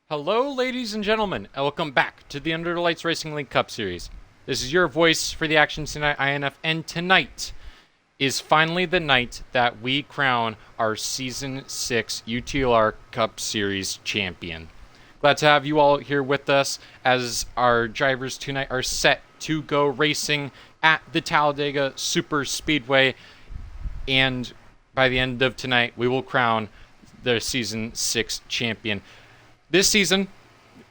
Hello, ladies and gentlemen, and welcome back to the Under the Lights Racing League Cup Series. This is your voice for the Action Tonight INF, and tonight is finally the night that we crown our Season 6 UTLR Cup Series champion. Glad to have you all here with us as our drivers tonight are set to go racing at the Talladega Super Speedway, and by the end of tonight, we will crown the Season 6 champion. This season,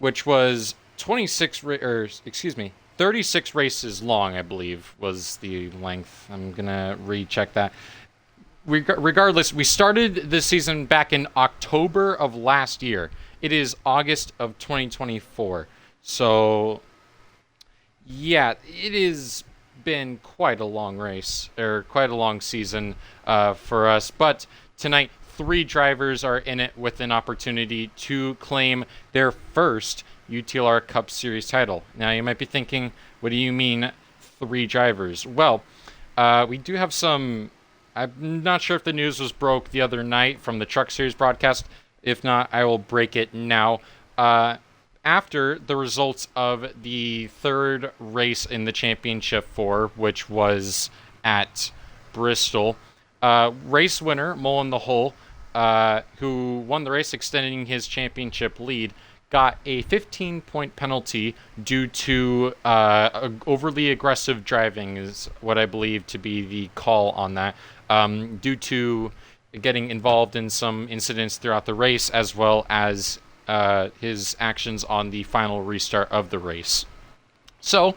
which was 36 races long, I believe, was the length. I'm going to recheck that. Regardless, we started this season back in October of last year. It is August of 2024. So, yeah, it has been quite a long race, or quite a long season for us. But tonight, 3 drivers are in it with an opportunity to claim their first UTLR Cup Series title. Now, you might be thinking, what do you mean 3 drivers? Well, we do have some... I'm not sure if the news was broke the other night from the Truck Series broadcast. If not, I will break it now. After the results of the third race in the Championship 4, which was at Bristol, race winner, Mole in the Hole, who won the race, extending his championship lead, got a 15-point penalty due to overly aggressive driving, is what I believe to be the call on that, due to getting involved in some incidents throughout the race, as well as his actions on the final restart of the race. So,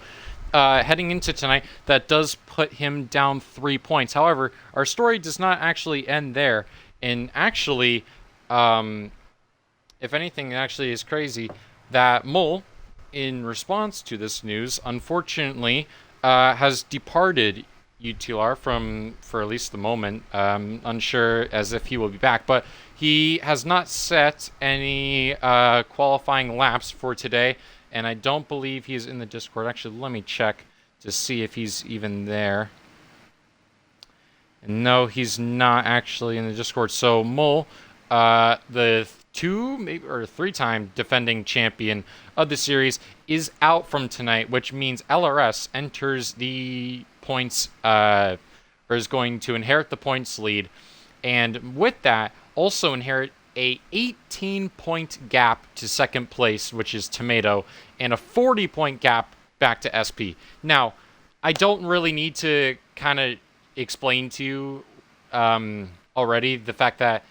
heading into tonight, that does put him down 3 points. However, our story does not actually end there. And actually, if anything, it actually is crazy that Mole, in response to this news, unfortunately, has departed UTLR for at least the moment. Unsure as if he will be back, but he has not set any qualifying laps for today, and I don't believe he's in the Discord. Actually, let me check to see if he's even there. No, he's not actually in the Discord. So Mole, the 3-time defending champion of the series, is out from tonight, which means LRS enters the points, or is going to inherit the points lead, and with that, also inherit a 18-point gap to second place, which is Tomato, and a 40-point gap back to SP. Now, I don't really need to kind of explain to you already the fact that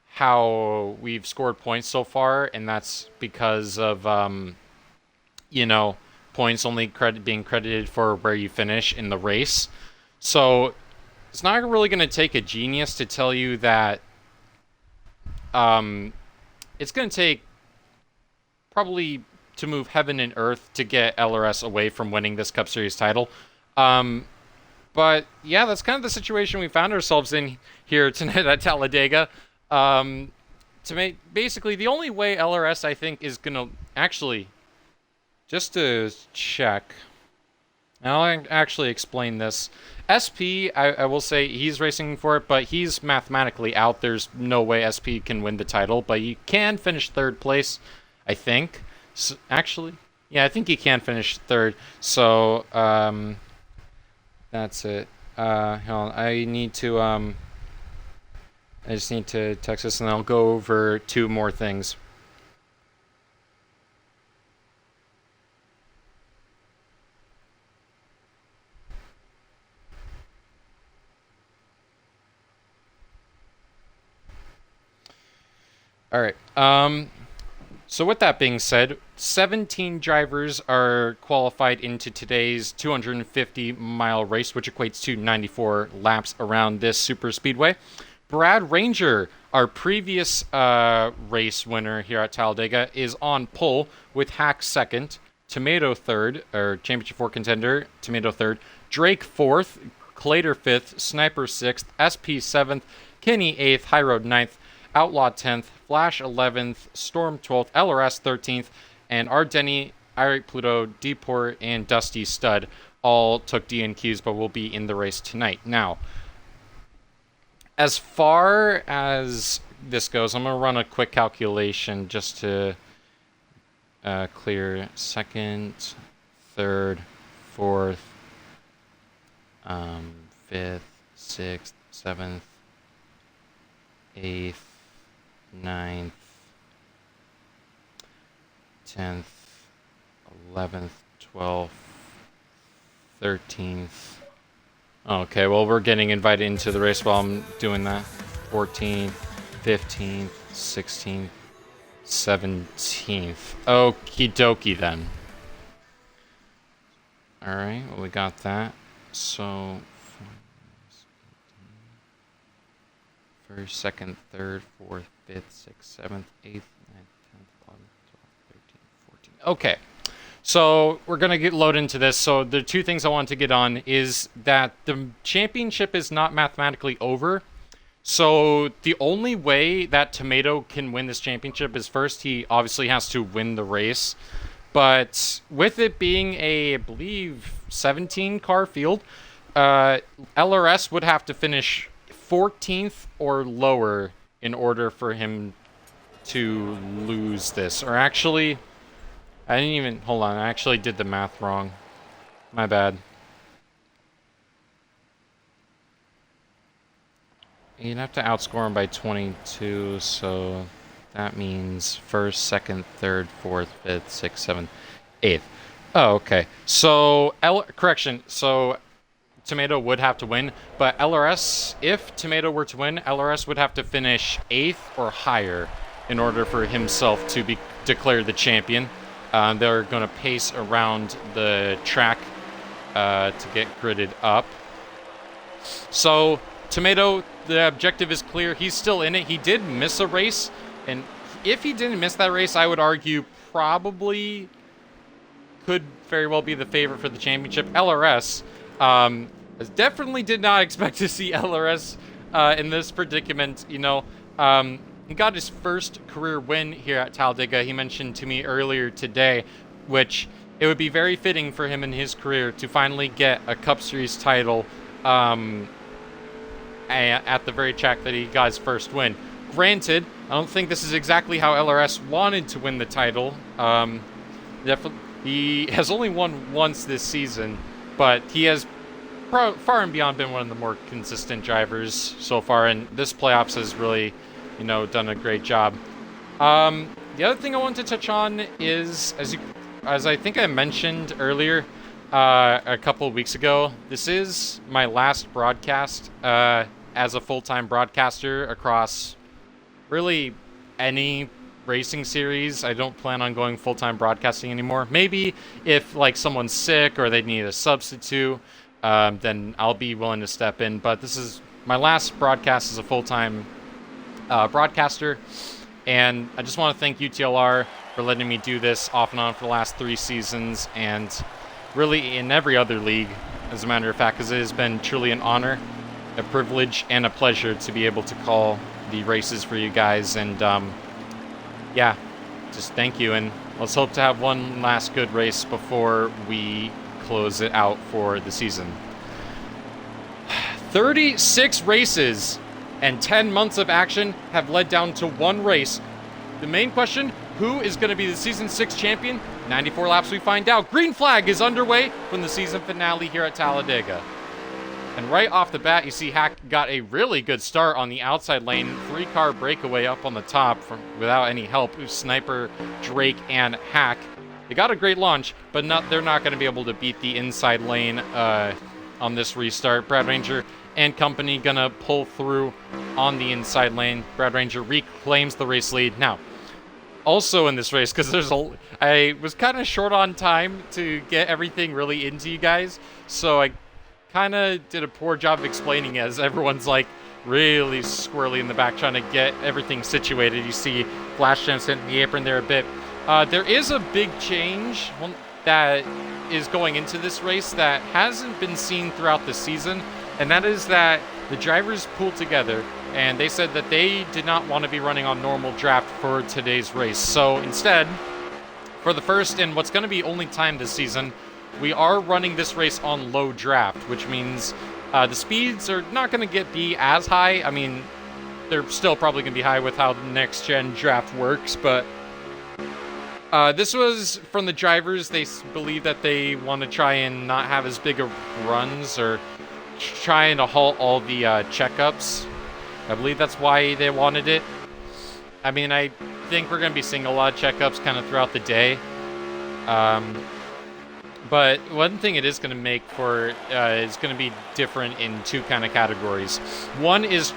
how we've scored points so far, and that's because of points only being credited for where you finish in the race. So it's not really going to take a genius to tell you that it's going to take probably to move heaven and earth to get LRS away from winning this Cup Series title. But yeah, that's kind of the situation we found ourselves in here tonight at Talladega. Basically, the only way LRS, I think, is gonna actually, just to check, and I'll actually explain this. SP, I will say he's racing for it, but he's mathematically out. There's no way SP can win the title, but he can finish third place, I think. So, actually, yeah, I think he can finish third. So, that's it. Hold on. I just need to text this, and I'll go over 2 more things. All right. So with that being said, 17 drivers are qualified into today's 250-mile race, which equates to 94 laps around this super speedway. Brad Ranger, our previous race winner here at Talladega, is on pole with Hack second, Tomato third, or Championship 4 contender, Tomato third, Drake fourth, Clater fifth, Sniper sixth, SP seventh, Kenny eighth, High Road ninth, Outlaw 10th, Flash 11th, Storm 12th, LRS 13th, and Ardeni, Irate Pluto, Deport, and Dusty Stud all took DNQs but will be in the race tonight. Now, as far as this goes, I'm going to run a quick calculation just to clear second, third, fourth, fifth, sixth, seventh, eighth, ninth, 10th, 11th, 12th, 13th. Okay, well, we're getting invited into the race while I'm doing that. 14th, 15th, 16th, 17th. Okie dokie then. Alright, well, we got that. So, first, second, third, fourth, fifth, sixth, seventh, eighth, ninth, 10th, 11th, 12th, 13th, 14th. Okay. So we're going to get loaded into this. So the two things I want to get on is that the championship is not mathematically over. So the only way that Tomato can win this championship is first he obviously has to win the race. But with it being I believe, 17 car field, LRS would have to finish 14th or lower in order for him to lose this. Or actually, I didn't even... Hold on, I actually did the math wrong. My bad. You'd have to outscore him by 22, so that means first, second, third, fourth, fifth, sixth, seventh, eighth. Oh, okay. So, correction. So, Tomato would have to win, but LRS, if Tomato were to win, LRS would have to finish 8th or higher in order for himself to be declared the champion. They're going to pace around the track to get gridded up. So, Tomato, the objective is clear. He's still in it. He did miss a race, and if he didn't miss that race, I would argue probably could very well be the favorite for the championship. LRS, definitely did not expect to see LRS in this predicament. You know, he got his first career win here at Talladega. He mentioned to me earlier today, which it would be very fitting for him in his career to finally get a Cup Series title at the very track that he got his first win. Granted, I don't think this is exactly how LRS wanted to win the title. He has only won once this season, but he has far and beyond been one of the more consistent drivers so far, and this playoffs has really, you know, done a great job. The other thing I want to touch on is, as I think I mentioned earlier, a couple of weeks ago, this is my last broadcast as a full-time broadcaster across really any racing series. I don't plan on going full-time broadcasting anymore. Maybe if like someone's sick or they need a substitute, then I'll be willing to step in. But this is my last broadcast as a full-time broadcaster, and I just want to thank UTLR for letting me do this off and on for the last 3 seasons, and really in every other league, as a matter of fact, because it has been truly an honor, a privilege, and a pleasure to be able to call the races for you guys. And yeah, just thank you, and let's hope to have one last good race before we close it out for the season. 36 races and 10 months of action have led down to one race. The main question, who is going to be the Season 6 champion? 94 laps we find out. Green flag is underway from the season finale here at Talladega. And right off the bat, you see Hack got a really good start on the outside lane. 3-car breakaway up on the top without any help. It was Sniper, Drake, and Hack. They got a great launch, but they're not going to be able to beat the inside lane on this restart. Brad Ranger and company gonna pull through on the inside lane. Brad Ranger reclaims the race lead. Now, also in this race, because I was kind of short on time to get everything really into you guys, so I kind of did a poor job of explaining as everyone's like really squirrely in the back trying to get everything situated. You see Flash Gems hitting the apron there a bit. There is a big change that is going into this race that hasn't been seen throughout the season, and that is that the drivers pulled together and they said that they did not want to be running on normal draft for today's race. So instead, for the first and what's going to be only time this season, we are running this race on low draft, which means the speeds are not going to be as high. I mean, they're still probably going to be high with how the next gen draft works, but This was from the drivers. They believe that they want to try and not have as big of runs, or trying to halt all the checkups. I believe that's why they wanted it. I mean, I think we're going to be seeing a lot of checkups kind of throughout the day. But one thing it is going to make for is going to be different in two kind of categories. One is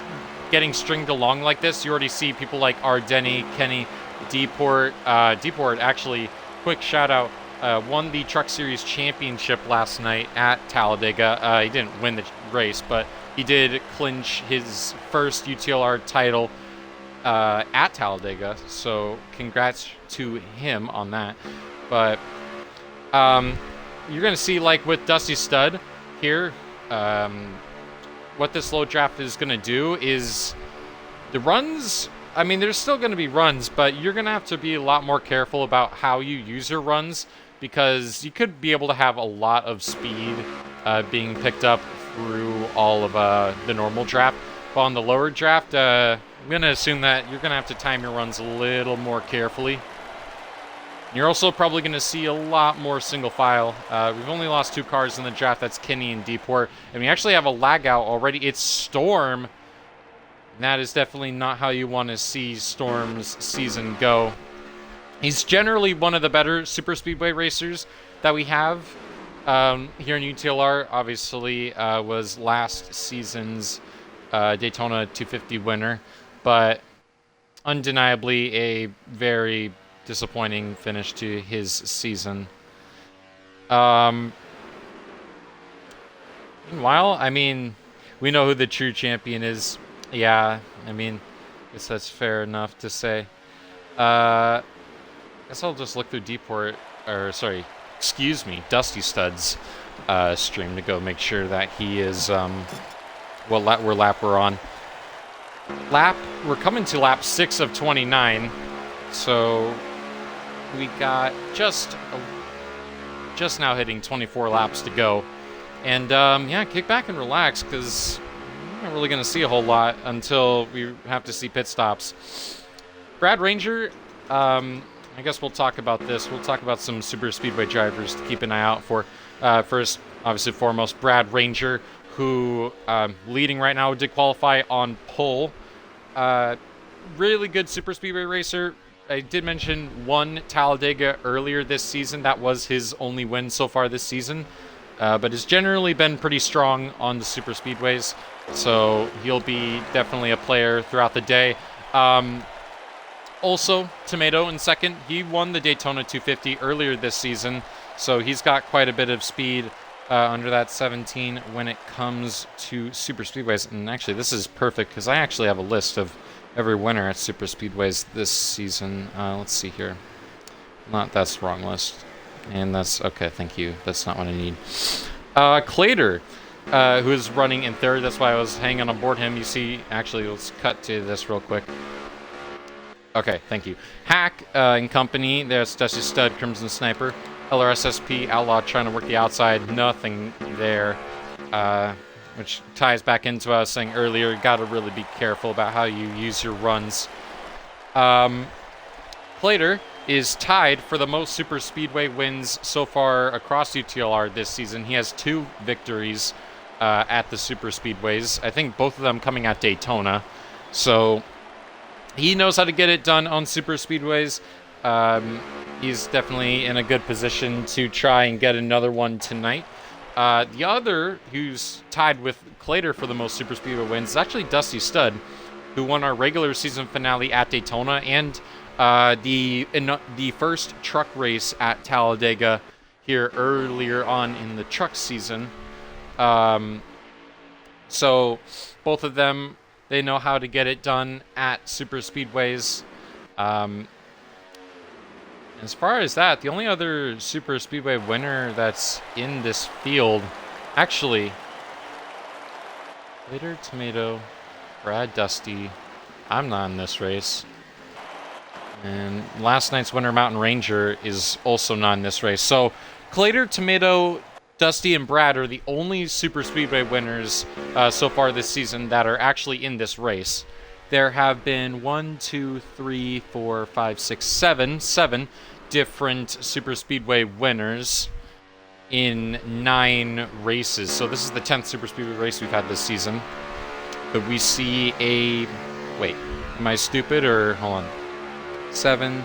getting stringed along like this. You already see people like Ardeni, Kenny, Deport. Deport, actually, quick shout out, won the Truck Series Championship last night at Talladega. He didn't win the race, but he did clinch his first UTLR title at Talladega. So congrats to him on that. But you're going to see, like with Dusty Stud here, what this low draft is going to do is the runs. I mean, there's still going to be runs, but you're going to have to be a lot more careful about how you use your runs, because you could be able to have a lot of speed being picked up through all of the normal draft. But on the lower draft, I'm going to assume that you're going to have to time your runs a little more carefully. You're also probably going to see a lot more single file. We've only lost 2 cars in the draft. That's Kinney and Deport. And we actually have a lag out already. It's Storm. And that is definitely not how you want to see Storm's season go. He's generally one of the better super speedway racers that we have here in UTLR. Obviously, was last season's Daytona 250 winner. But undeniably a very disappointing finish to his season. Meanwhile, I mean, we know who the true champion is. Yeah, I mean, I guess that's fair enough to say. I guess I'll just look through Dusty Stud's stream to go make sure that he is what lap we're on. We're coming to lap 6 of 29, so we got just now hitting 24 laps to go. And yeah, kick back and relax, because we're not really going to see a whole lot until we have to see pit stops. Brad Ranger, I guess we'll talk about this. We'll talk about some super speedway drivers to keep an eye out for. First, obviously foremost, Brad Ranger, who leading right now, did qualify on pole. Really good super speedway racer. I did mention won Talladega earlier this season. That was his only win so far this season. But has generally been pretty strong on the super speedways. So he'll be definitely a player throughout the day. Also, Tomato in second. He won the Daytona 250 earlier this season. So he's got quite a bit of speed under that 17 when it comes to super speedways. And actually, this is perfect, because I actually have a list of every winner at super speedways this season. Let's see here. That's the wrong list. And that's okay, thank you. That's not what I need. Clader, who is running in third. That's why I was hanging on board him. You see, actually, let's cut to this real quick. Okay, thank you. Hack and company. There's Dusty Stud, Crimson Sniper. LRSSP, Outlaw trying to work the outside. Nothing there. Which ties back into what I was saying earlier. You got to really be careful about how you use your runs. Plater is tied for the most super speedway wins so far across UTLR this season. He has 2 victories at the super speedways. I think both of them coming at Daytona. So he knows how to get it done on super speedways. He's definitely in a good position to try and get another one tonight. The other who's tied with Clader for the most super speedway wins is actually Dusty Stud, who won our regular season finale at Daytona and the first truck race at Talladega here earlier on in the truck season. So both of them, they know how to get it done at super speedways. As far as that, the only other super speedway winner that's in this field, actually, Later Tomato, Brad Dusty. I'm not in this race. And last night's winner, Mountain Ranger, is also not in this race. So Clader, Tomato, Dusty, and Brad are the only super speedway winners so far this season that are actually in this race. There have been 7 different super speedway winners in 9 races. So this is the 10th super speedway race we've had this season. But we see a... Wait, am I stupid or... Hold on. 7...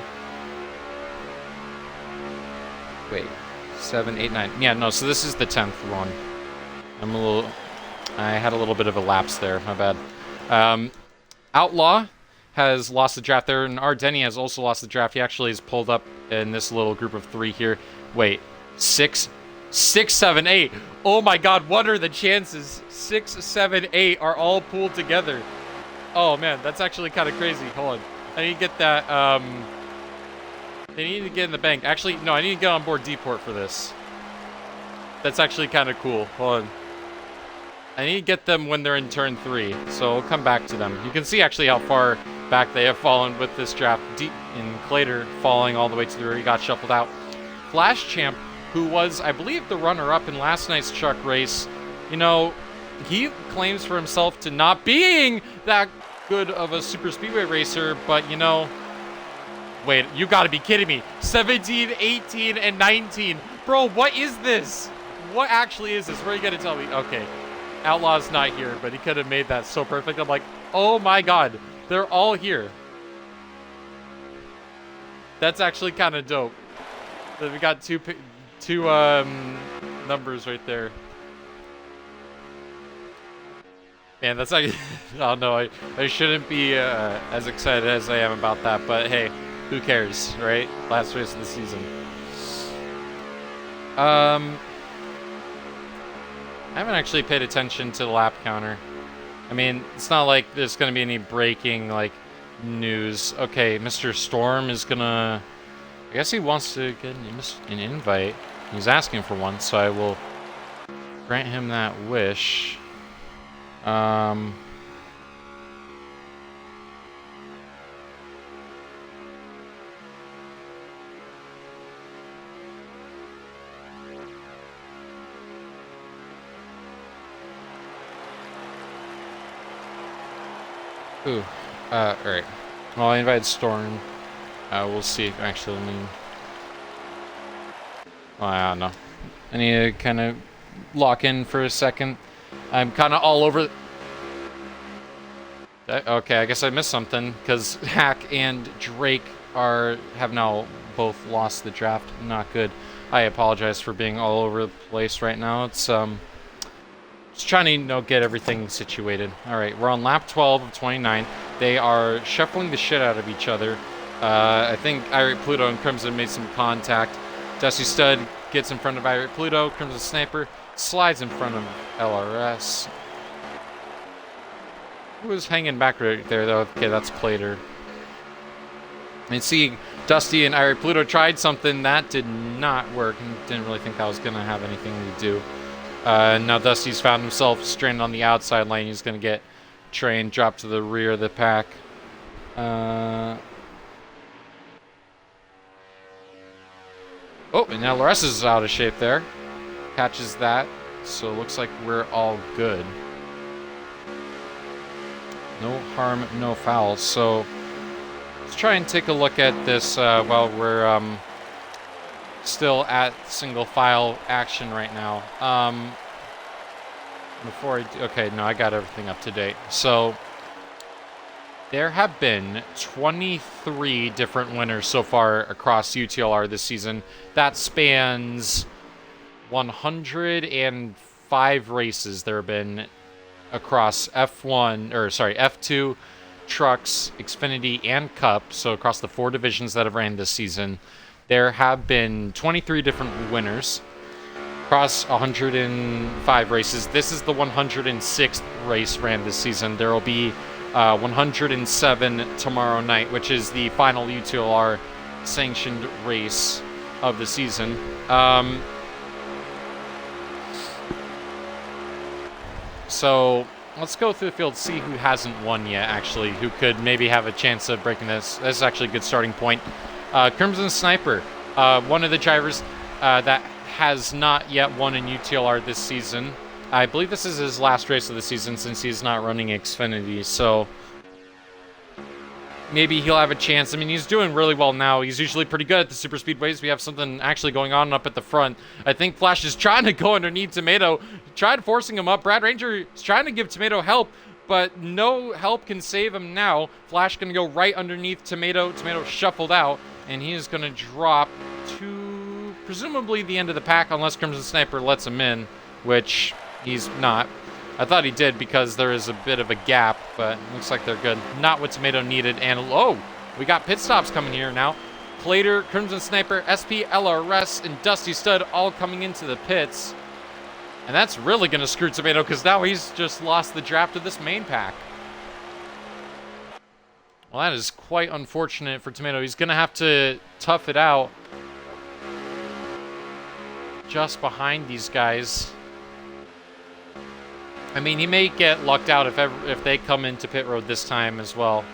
Wait. 7, 8, 9. Yeah, no, so this is the 10th one. I had a little bit of a lapse there. My bad. Outlaw has lost the draft there, and Ardeni has also lost the draft. He actually is pulled up in this little group of 3 here. Wait. 6, 7, 8. Oh my god, what are the chances? 6, 7, 8 are all pooled together. Oh man, that's actually kind of crazy. Hold on. I need to get that, they need to get in the bank. Actually, no, I need to get on board Deport for this. That's actually kind of cool. Hold on. I need to get them when they're in turn 3, so we'll come back to them. You can see actually how far back they have fallen with this draft. Deep in Clater falling all the way to the rear. He got shuffled out. Flash Champ, who was, I believe, the runner-up in last night's truck race, you know, he claims for himself to not being that good of a super speedway racer, but, you know... Wait, you gotta be kidding me. 17, 18, and 19. Bro, what is this? What actually is this? What are you gonna tell me? Okay, Outlaw's not here, but he could have made that so perfect. I'm like, oh my god, they're all here. That's actually kind of dope. We got two numbers right there. Man, that's like, oh no, I shouldn't be as excited as I am about that, but hey, who cares, right? Last race of the season. I haven't actually paid attention to the lap counter. I mean, it's not like there's going to be any breaking, like, news. Okay, Mr. Storm is going to... I guess he wants to get an invite. He's asking for one, so I will grant him that wish. Ooh, alright. Well, I invited Storm. We'll see. Actually, let me... Oh, I don't know. I need to kind of lock in for a second. I'm kind of all over... Okay, I guess I missed something, because Hack and Drake have now both lost the draft. Not good. I apologize for being all over the place right now. It's, just trying to, you know, get everything situated. All right, we're on lap 12 of 29. They are shuffling the shit out of each other. I think Irate Pluto and Crimson made some contact. Dusty Stud gets in front of Irate Pluto. Crimson Sniper slides in front of LRS. Who was hanging back right there, though? Okay, that's Clater. And see, Dusty and Irate Pluto tried something that did not work. And didn't really think that was going to have anything to do. Now Dusty's found himself stranded on the outside lane. He's going to get trained, dropped to the rear of the pack. Oh, and now LRS is out of shape there. Catches that, so it looks like we're all good. No harm, no foul. So let's try and take a look at this while we're still at single file action right now. Before I do, okay, no, I got everything up to date. So there have been 23 different winners so far across UTLR this season. That spans 105 races there have been across F2, Trucks, Xfinity, and Cup. So across the 4 divisions that have ran this season. There have been 23 different winners across 105 races. This is the 106th race ran this season. There will be 107 tomorrow night, which is the final UTLR sanctioned race of the season. So let's go through the field, see who hasn't won yet, actually, who could maybe have a chance of breaking this. This is actually a good starting point. Crimson Sniper, one of the drivers that has not yet won in UTLR this season. I believe this is his last race of the season since he's not running Xfinity, so maybe he'll have a chance. I mean, he's doing really well now. He's usually pretty good at the super speedways. We have something actually going on up at the front. I think Flash is trying to go underneath Tomato, tried forcing him up. Brad Ranger is trying to give Tomato help, but no help can save him now. Flash going to go right underneath Tomato. Tomato shuffled out, and he is going to drop to presumably the end of the pack unless Crimson Sniper lets him in, which he's not. I thought he did because there is a bit of a gap, but looks like they're good. Not what Tomato needed. And, oh, we got pit stops coming here now. Plater, Crimson Sniper, SP, LRS, and Dusty Stud all coming into the pits. And that's really going to screw Tomato because now he's just lost the draft of this main pack. Well, that is quite unfortunate for Tomato. He's going to have to tough it out just behind these guys. I mean, he may get lucked out if they come into pit road this time as well.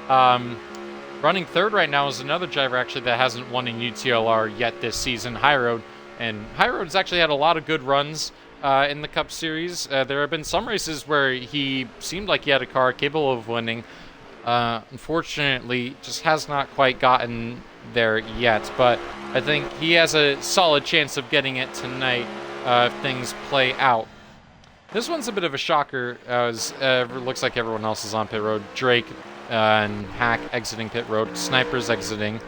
Running third right now is another driver actually that hasn't won in UTLR yet this season, High Road. And High Road's actually had a lot of good runs in the Cup Series. There have been some races where he seemed like he had a car capable of winning. Unfortunately, just has not quite gotten there yet. But I think he has a solid chance of getting it tonight if things play out. This one's a bit of a shocker, as looks like everyone else is on pit road. Drake and Hack exiting pit road. Sniper's exiting.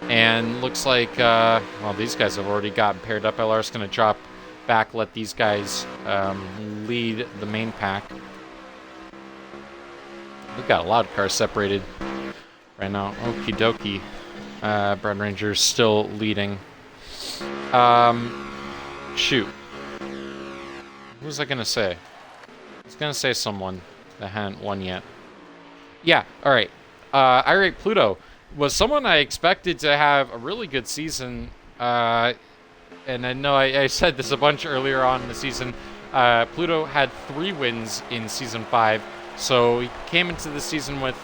And looks like, well, these guys have already gotten paired up. LR's going to drop back, let these guys lead the main pack. We've got a lot of cars separated right now. Okie dokie. Brad Ranger's still leading. Shoot. What was I going to say? I was going to say someone that hadn't won yet. Yeah, all right. Irate Pluto was someone I expected to have a really good season. And I know I said this a bunch earlier on in the season. Pluto had 3 wins in Season 5. So he came into the season with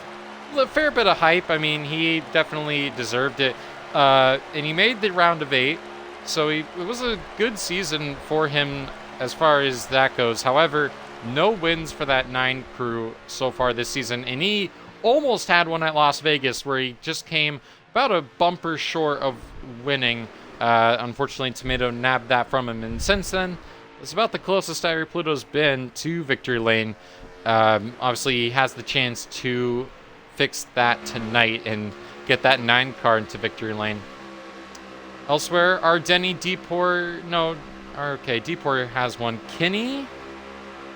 a fair bit of hype. I mean, he definitely deserved it. And he made the round of 8. So it was a good season for him as far as that goes. However, no wins for that 9 crew so far this season. And he almost had one at Las Vegas where he just came about a bumper short of winning. Unfortunately, Tomato nabbed that from him. And since then, it's about the closest Irie Pluto's been to victory lane. Obviously, he has the chance to fix that tonight and get that 9 car into victory lane. Elsewhere, our Denny Deepor... No, okay, Deepor has one. Kenny?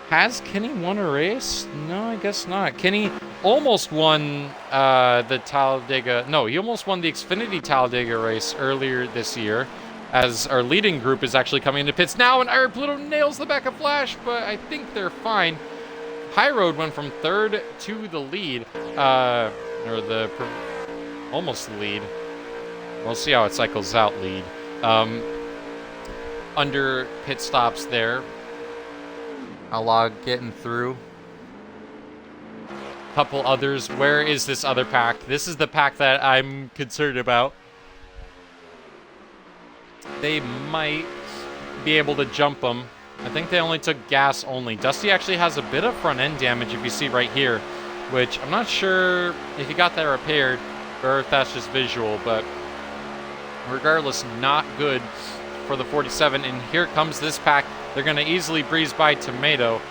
Has Kenny won a race? No, I guess not. Kenny almost won the Talladega... No, he almost won the Xfinity Talladega race earlier this year, as our leading group is actually coming into pits now, and Iron Pluto nails the back of Flash, but I think they're fine. High Road went from 3rd to the lead, almost the lead. We'll see how it cycles out lead. Under pit stops there. Alog getting through. Couple others. Where is this other pack? This is the pack that I'm concerned about. They might be able to jump them. I think they only took gas only. Dusty actually has a bit of front end damage, if you see right here, which I'm not sure if he got that repaired or if that's just visual, but regardless, not good for the 47. And here comes this pack. They're going to easily breeze by Tomato.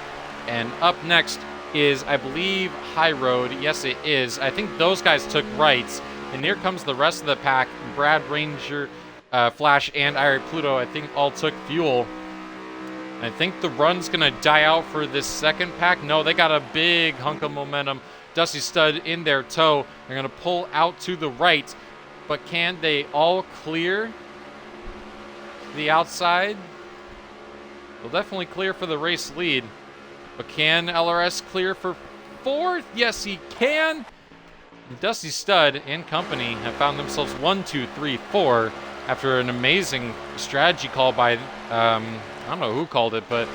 And up next is, I believe, High Road. Yes, it is. I think those guys took rights. And here comes the rest of the pack. Brad Ranger, Flash, and Irie Pluto, I think, all took fuel. I think the run's going to die out for this second pack. No, they got a big hunk of momentum. Dusty Stud in their tow. They're going to pull out to the right. But can they all clear the outside? They'll definitely clear for the race lead. But can LRS clear for 4th? Yes, he can. Dusty Stud and company have found themselves 1, 2, 3, 4 after an amazing strategy call by, I don't know who called it, but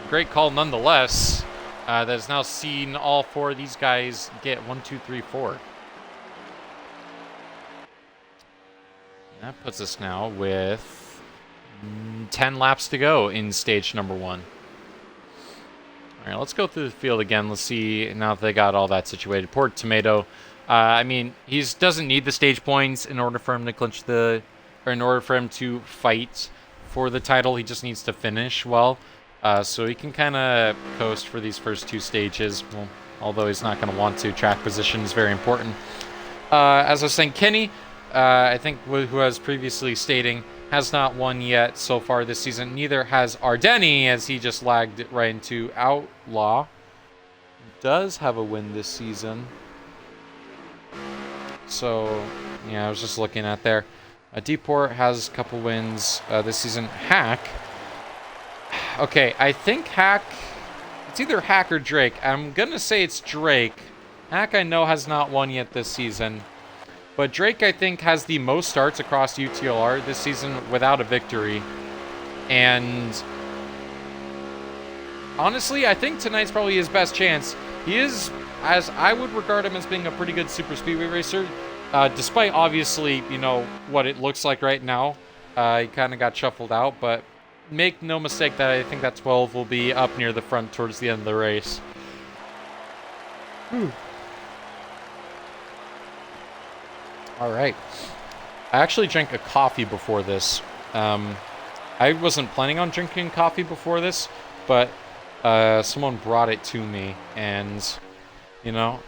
great call nonetheless. That has now seen all 4 of these guys get 1, 2, 3, 4. That puts us now with 10 laps to go in stage number 1. All right, let's go through the field again. Let's see now if they got all that situated. Poor Tomato I mean, he doesn't need the stage points in order for him to clinch or in order for him to fight for the title. He just needs to finish well. So he can kind of coast for these first 2 stages. Well, although he's not going to want to. Track position is very important. As I was saying, Kenny, I think who was previously stating, has not won yet so far this season. Neither has Ardeni, as he just lagged right into Outlaw. Does have a win this season. So, yeah, I was just looking at there. Deeport has a couple wins this season. Hack. Okay, I think Hack... It's either Hack or Drake. I'm going to say it's Drake. Hack, I know, has not won yet this season. But Drake, I think, has the most starts across UTLR this season without a victory. And honestly, I think tonight's probably his best chance. He is, as I would regard him as being a pretty good super speedway racer. Despite, obviously, you know, what it looks like right now. He kind of got shuffled out, but make no mistake that I think that 12 will be up near the front towards the end of the race. All right. I actually drank a coffee before this. I wasn't planning on drinking coffee before this, but someone brought it to me, and, you know,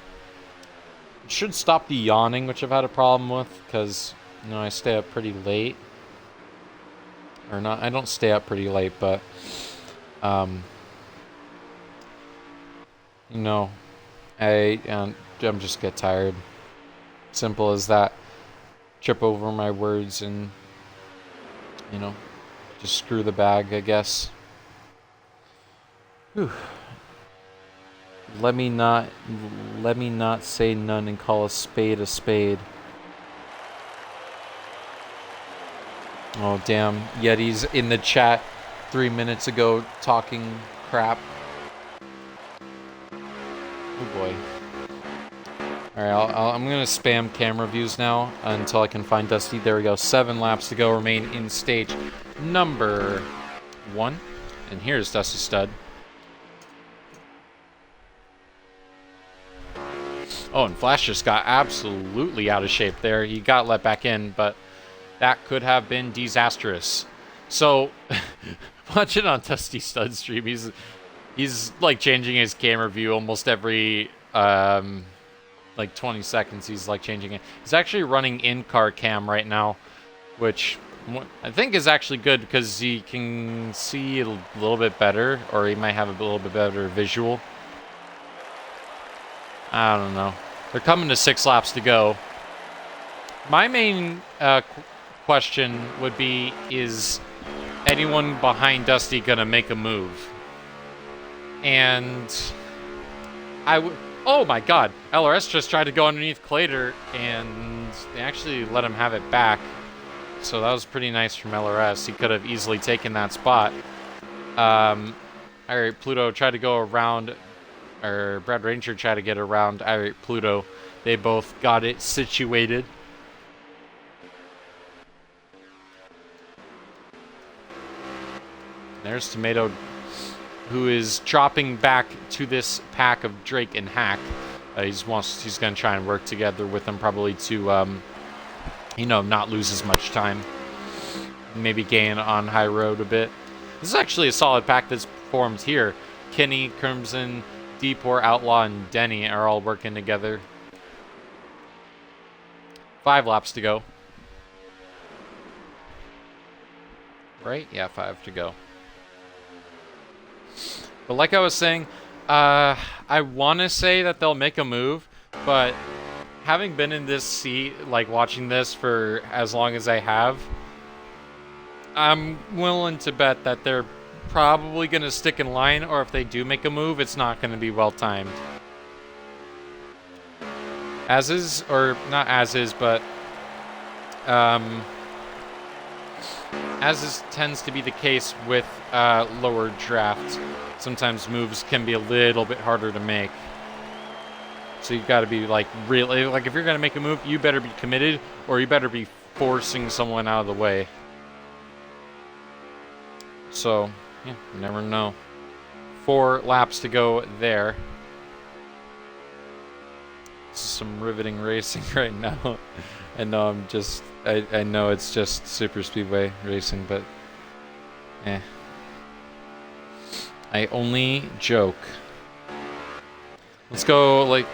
it should stop the yawning, which I've had a problem with, because, you know, I stay up pretty late. Or not, I don't stay up pretty late, but, you know, I'm just get tired. Simple as that. Trip over my words and, you know, just screw the bag, I guess. Whew. Let me not say none and call a spade a spade. Oh, damn. Yeti's in the chat 3 minutes ago talking crap. Oh, boy. Alright, I'm going to spam camera views now until I can find Dusty. There we go. 7 laps to go. Remain in stage number 1. And here's Dusty Stud. Oh, and Flash just got absolutely out of shape there. He got let back in, but that could have been disastrous. So, watching on Dusty Stud stream, he's like changing his camera view almost every... like 20 seconds, he's like changing it. He's actually running in-car cam right now, which I think is actually good because he can see a little bit better, or he might have a little bit better visual. I don't know. They're coming to 6 laps to go. My main question would be, is anyone behind Dusty gonna make a move? And I would... Oh my god, LRS just tried to go underneath Clater, and they actually let him have it back. So that was pretty nice from LRS. He could have easily taken that spot. Alright, Pluto tried to go around, or Brad Ranger tried to get around Alright, Pluto. They both got it situated. There's Tomato, who is dropping back to this pack of Drake and Hack. He's going to try and work together with them, probably to, you know, not lose as much time. Maybe gain on high road a bit. This is actually a solid pack that's formed here. Kenny, Crimson, Deepor, Outlaw, and Denny are all working together. 5 laps to go. Right? Yeah, 5 to go. But like I was saying, I want to say that they'll make a move, but having been in this seat, like watching this for as long as I have, I'm willing to bet that they're probably going to stick in line, or if they do make a move, it's not going to be well timed. As is, or not as is, but as is tends to be the case with lower drafts. Sometimes moves can be a little bit harder to make. So you've got to be like really, like if you're going to make a move, you better be committed, or you better be forcing someone out of the way. So, yeah, you never know. 4 laps to go there. This is some riveting racing right now. I know I know it's just super speedway racing, but eh. I only joke. Let's go, like,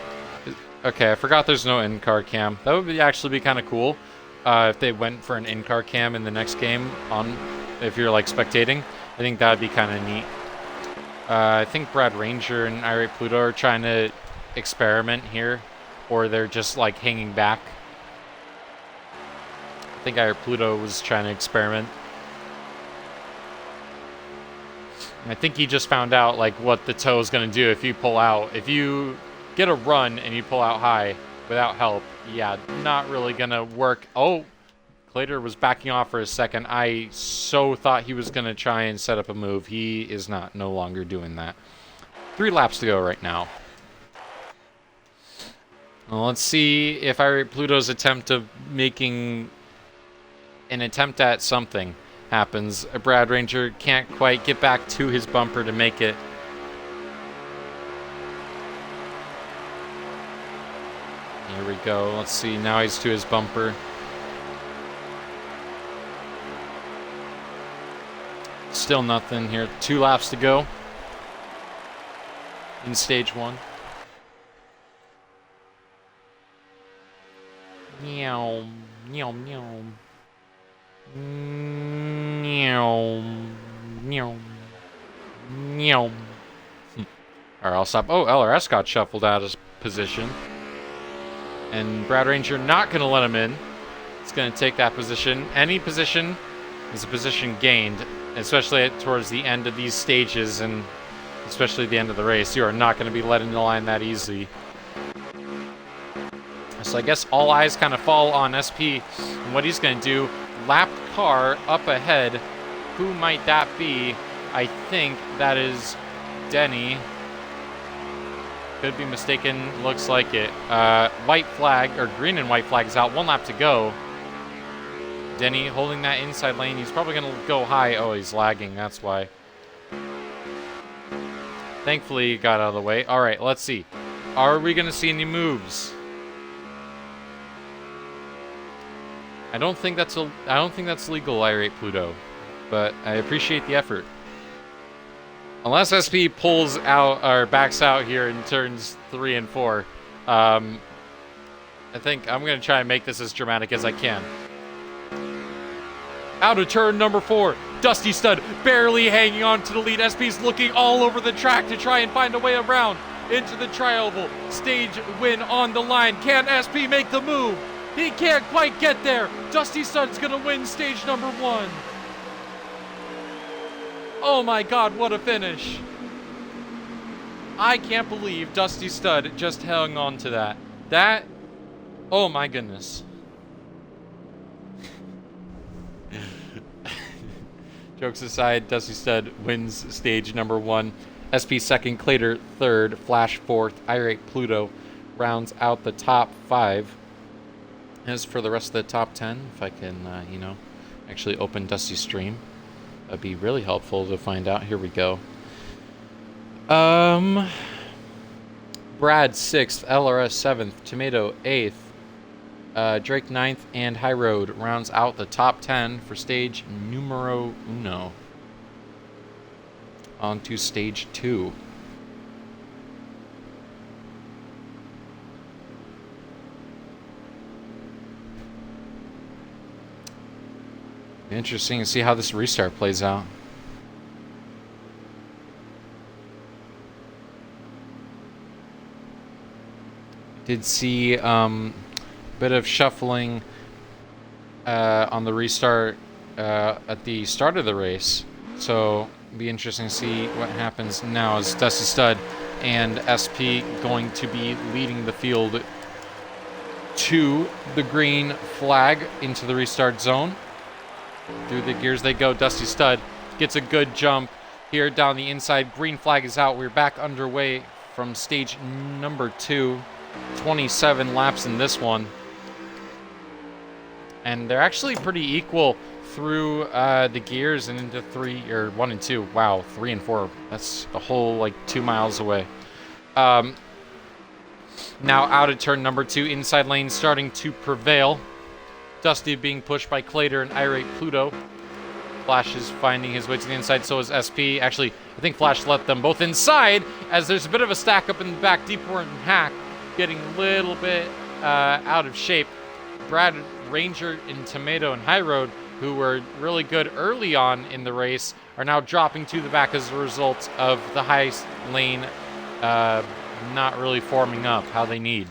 okay, I forgot there's no in-car cam. That would actually be kind of cool if they went for an in-car cam in the next game if you're, like, spectating. I think that would be kind of neat. I think Brad Ranger and Irate Pluto are trying to experiment here, or they're just, like, hanging back. I think Irate Pluto was trying to experiment. I think he just found out, like, what the toe is going to do if you pull out. If you get a run and you pull out high without help, yeah, not really going to work. Oh, Clater was backing off for a second. I so thought he was going to try and set up a move. He is no longer doing that. 3 laps to go right now. Well, let's see if Irate Pluto's attempt of making an attempt at something happens. Brad Ranger can't quite get back to his bumper to make it. Here we go. Let's see. Now he's to his bumper. Still nothing here. 2 laps to go in stage 1. Meow, meow, meow. Meow, meow, meow. Alright, I'll stop. Oh, LRS got shuffled out of position. And Brad Ranger not going to let him in. It's going to take that position. Any position is a position gained, especially towards the end of these stages and especially the end of the race. You are not going to be let in the line that easy. So I guess all eyes kind of fall on SP and what he's going to do. Lap car up ahead. Who might that be? I think that is Denny. Could be mistaken. Looks like it. White flag, or green and white flag is out. 1 lap to go. Denny holding that inside lane. He's probably going to go high. Oh, he's lagging. That's why. Thankfully, he got out of the way. All right, let's see. Are we going to see any moves? I don't think that's legal, Irate Pluto, but I appreciate the effort. Unless SP pulls out or backs out here in turns 3 and 4, I think I'm gonna try and make this as dramatic as I can. Out of turn number 4, Dusty Stud barely hanging on to the lead. SP's looking all over the track to try and find a way around into the tri-oval. Stage win on the line. Can SP make the move? He can't quite get there. Dusty Stud's gonna win stage number 1. Oh my god, what a finish. I can't believe Dusty Stud just hung on to that. Oh my goodness. Jokes aside, Dusty Stud wins stage number 1. SP second, Clater third, Flash fourth, Irate Pluto rounds out the top 5. As for the rest of the top 10, if I can, actually open Dusty's stream, that'd be really helpful to find out. Here we go. Brad 6th, LRS 7th, Tomato 8th, Drake 9th, and High Road rounds out the top 10 for stage numero uno. On to stage 2. Interesting to see how this restart plays out. Did see bit of shuffling on the restart at the start of the race, so it'll be interesting to see what happens now. Is Dusty Stud and SP going to be leading the field to the green flag into the restart zone? Through the gears they go. Dusty Stud gets a good jump here down the inside. Green flag is out. We're back underway from stage number 2. 27 laps in this one. And they're actually pretty equal through the gears and into 1 and 2. Wow, 3 and 4. That's a whole 2 miles away. Now out of turn number 2, inside lane starting to prevail. Dusty being pushed by Clater and Irate Pluto. Flash is finding his way to the inside, so is SP. Actually, I think Flash let them both inside, as there's a bit of a stack up in the back. Deeport and Hack getting a little bit out of shape. Brad, Ranger, and Tomato and High Road, who were really good early on in the race, are now dropping to the back as a result of the high lane not really forming up how they need.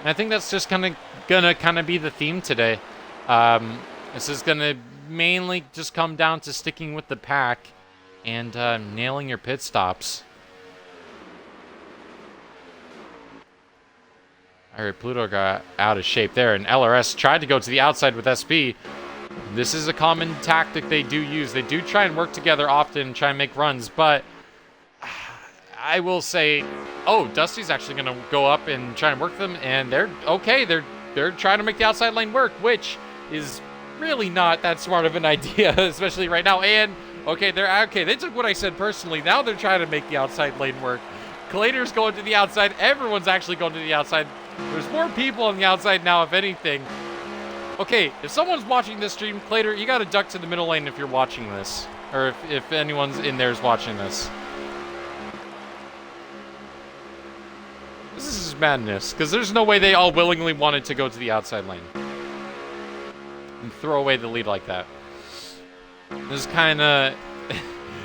And I think that's just gonna be the theme today. This is gonna mainly just come down to sticking with the pack and nailing your pit stops. All right, Pluto got out of shape there, and LRS tried to go to the outside with SP. This is a common tactic they do use. They do try and work together often, try and make runs, but I will say, oh, Dusty's actually going to go up and try and work them, and they're okay. They're trying to make the outside lane work, which is really not that smart of an idea, especially right now. And okay, they took what I said personally. Now they're trying to make the outside lane work. Clater's going to the outside. Everyone's actually going to the outside. There's more people on the outside now, if anything. Okay, if someone's watching this stream, Clater, you got to duck to the middle lane if you're watching this, or if anyone's in there is watching this. This is madness, because there's no way they all willingly wanted to go to the outside lane and throw away the lead like that. This is kind of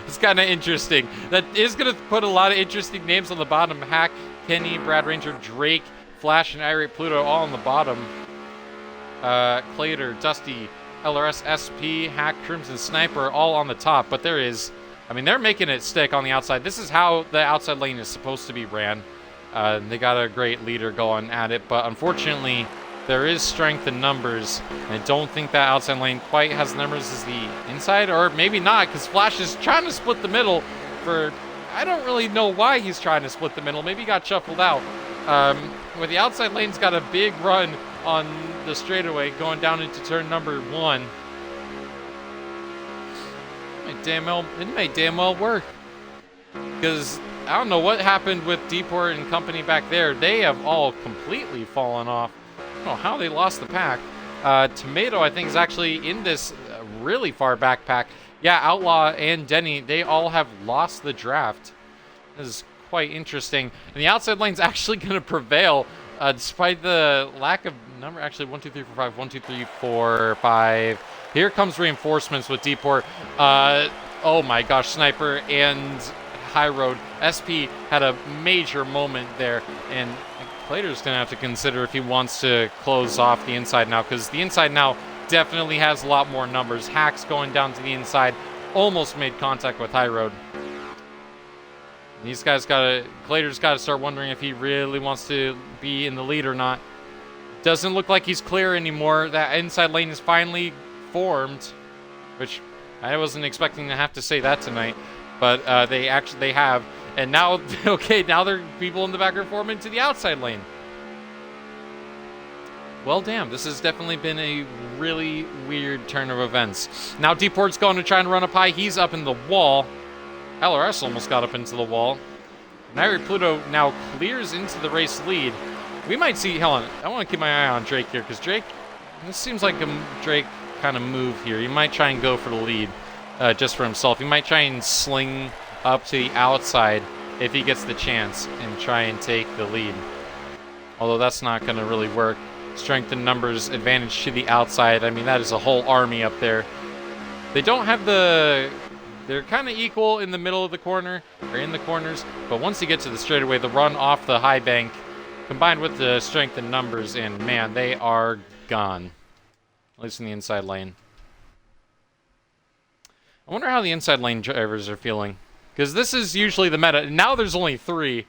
it's kind of interesting. That is going to put a lot of interesting names on the bottom. Hack, Kenny, Brad Ranger, Drake, Flash, and Irate Pluto all on the bottom. Clater, Dusty, LRS, SP, Hack, Crimson Sniper all on the top. But they're making it stick on the outside. This is how the outside lane is supposed to be ran. They got a great leader going at it, but unfortunately, there is strength in numbers. I don't think that outside lane quite has the numbers as the inside, or maybe not, because Flash is trying to split the middle for, I don't really know why he's trying to split the middle. Maybe he got shuffled out. Where the outside lane's got a big run on the straightaway going down into turn number 1. It may damn well work, because I don't know what happened with Deeport and company back there. They have all completely fallen off. I don't know how they lost the pack. Tomato, I think, is actually in this really far back pack. Yeah, Outlaw and Denny, they all have lost the draft. This is quite interesting. And the outside lane's actually going to prevail despite the lack of number. Actually, 1, 2, 3, 4, 5. 1, 2, 3, 4, 5. Here comes reinforcements with Deeport. Oh my gosh, Sniper and High Road. SP had a major moment there, and Clater's going to have to consider if he wants to close off the inside now, because the inside now definitely has a lot more numbers. Hack's going down to the inside, almost made contact with High Road. These guys Clater's got to start wondering if he really wants to be in the lead or not. Doesn't look like he's clear anymore. That inside lane is finally formed, which I wasn't expecting to have to say that tonight. But they have. And now, okay, now there are people in the back are forming to the outside lane. Well, damn, this has definitely been a really weird turn of events. Now Deeport's going to try and run up high. He's up in the wall. LRS almost got up into the wall. Nairi Pluto now clears into the race lead. We might see, hold on, I want to keep my eye on Drake here, because Drake, this seems like a Drake kind of move here. He might try and go for the lead. Just for himself. He might try and sling up to the outside if he gets the chance and try and take the lead. Although that's not going to really work. Strength in numbers advantage to the outside. I mean, that is a whole army up there. They don't have the... They're kind of equal in the middle of the corner, or in the corners, but once you get to the straightaway, the run off the high bank, combined with the strength in numbers, and man, they are gone. At least in the inside lane. I wonder how the inside lane drivers are feeling, because this is usually the meta. Now there's only 3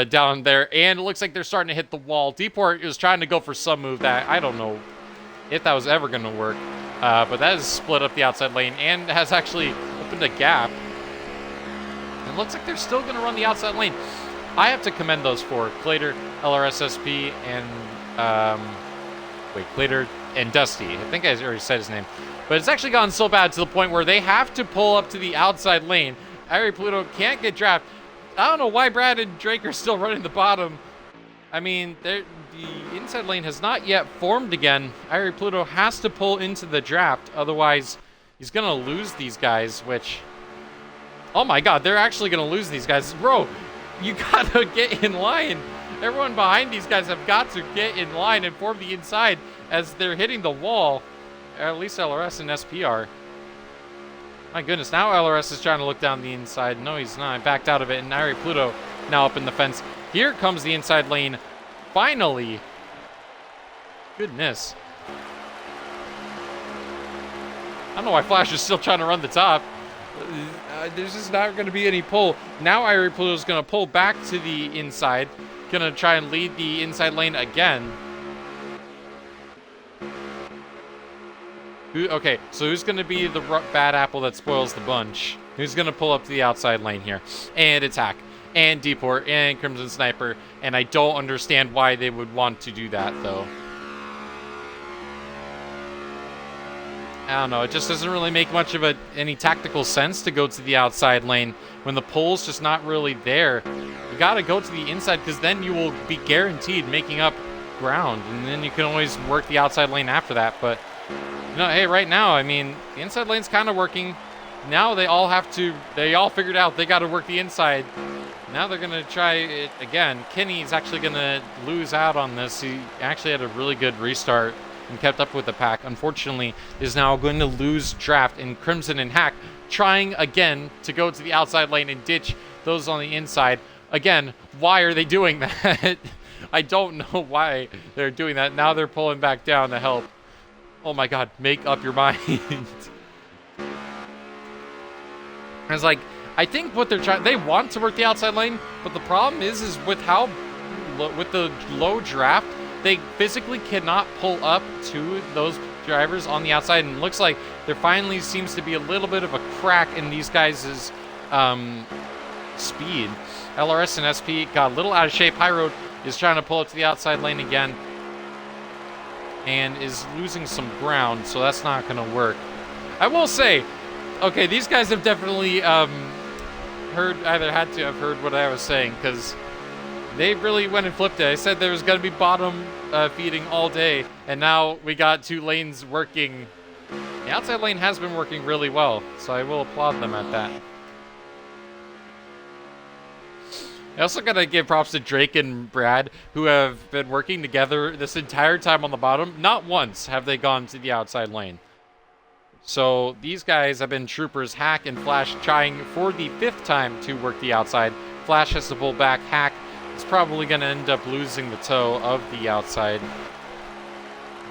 down there, and it looks like they're starting to hit the wall. Deeport is trying to go for some move that I don't know if that was ever going to work, but that has split up the outside lane and has actually opened a gap. It looks like they're still going to run the outside lane. I have to commend those 4: Clater, LRSSP, and Clater and Dusty. I think I already said his name. But it's actually gotten so bad to the point where they have to pull up to the outside lane. Ari Pluto can't get drafted. I don't know why Brad and Drake are still running the bottom. I mean, the inside lane has not yet formed again. Irie Pluto has to pull into the draft, otherwise he's going to lose these guys, which... Oh my god, they're actually going to lose these guys. Bro, you got to get in line. Everyone behind these guys have got to get in line and form the inside as they're hitting the wall. At least LRS and SPR. My goodness, now LRS is trying to look down the inside. No, he's not. Backed out of it, and Irie Pluto now up in the fence. Here comes the inside lane. Finally. Goodness. I don't know why Flash is still trying to run the top. There's just not going to be any pull. Now Irie Pluto is going to pull back to the inside. Going to try and lead the inside lane again. Okay, so who's going to be the bad apple that spoils the bunch? Who's going to pull up to the outside lane here? And attack. And deport. And Crimson Sniper. And I don't understand why they would want to do that, though. I don't know. It just doesn't really make much of any tactical sense to go to the outside lane when the pull's just not really there. You got to go to the inside because then you will be guaranteed making up ground. And then you can always work the outside lane after that, but... No, hey, right now, I mean, the inside lane's kind of working. Now they all figured out they got to work the inside. Now they're going to try it again. Kenny's actually going to lose out on this. He actually had a really good restart and kept up with the pack. Unfortunately, is now going to lose draft in Crimson and Hack, trying again to go to the outside lane and ditch those on the inside. Again, why are they doing that? I don't know why they're doing that. Now they're pulling back down to help. Oh my god, make up your mind. It's like, I think what they're trying, they want to work the outside lane, but the problem is with the low draft, they physically cannot pull up to those drivers on the outside, and it looks like there finally seems to be a little bit of a crack in these guys' speed. LRS and SP got a little out of shape. High Road is trying to pull up to the outside lane again, and is losing some ground, so that's not going to work. I will say, okay, these guys have definitely had to have heard what I was saying, because they really went and flipped it. I said there was going to be bottom feeding all day, and now we got two lanes working. The outside lane has been working really well, so I will applaud them at that. I also got to give props to Drake and Brad, who have been working together this entire time on the bottom. Not once have they gone to the outside lane. So these guys have been troopers. Hack and Flash trying for the 5th time to work the outside. Flash has to pull back. Hack is probably going to end up losing the toe of the outside.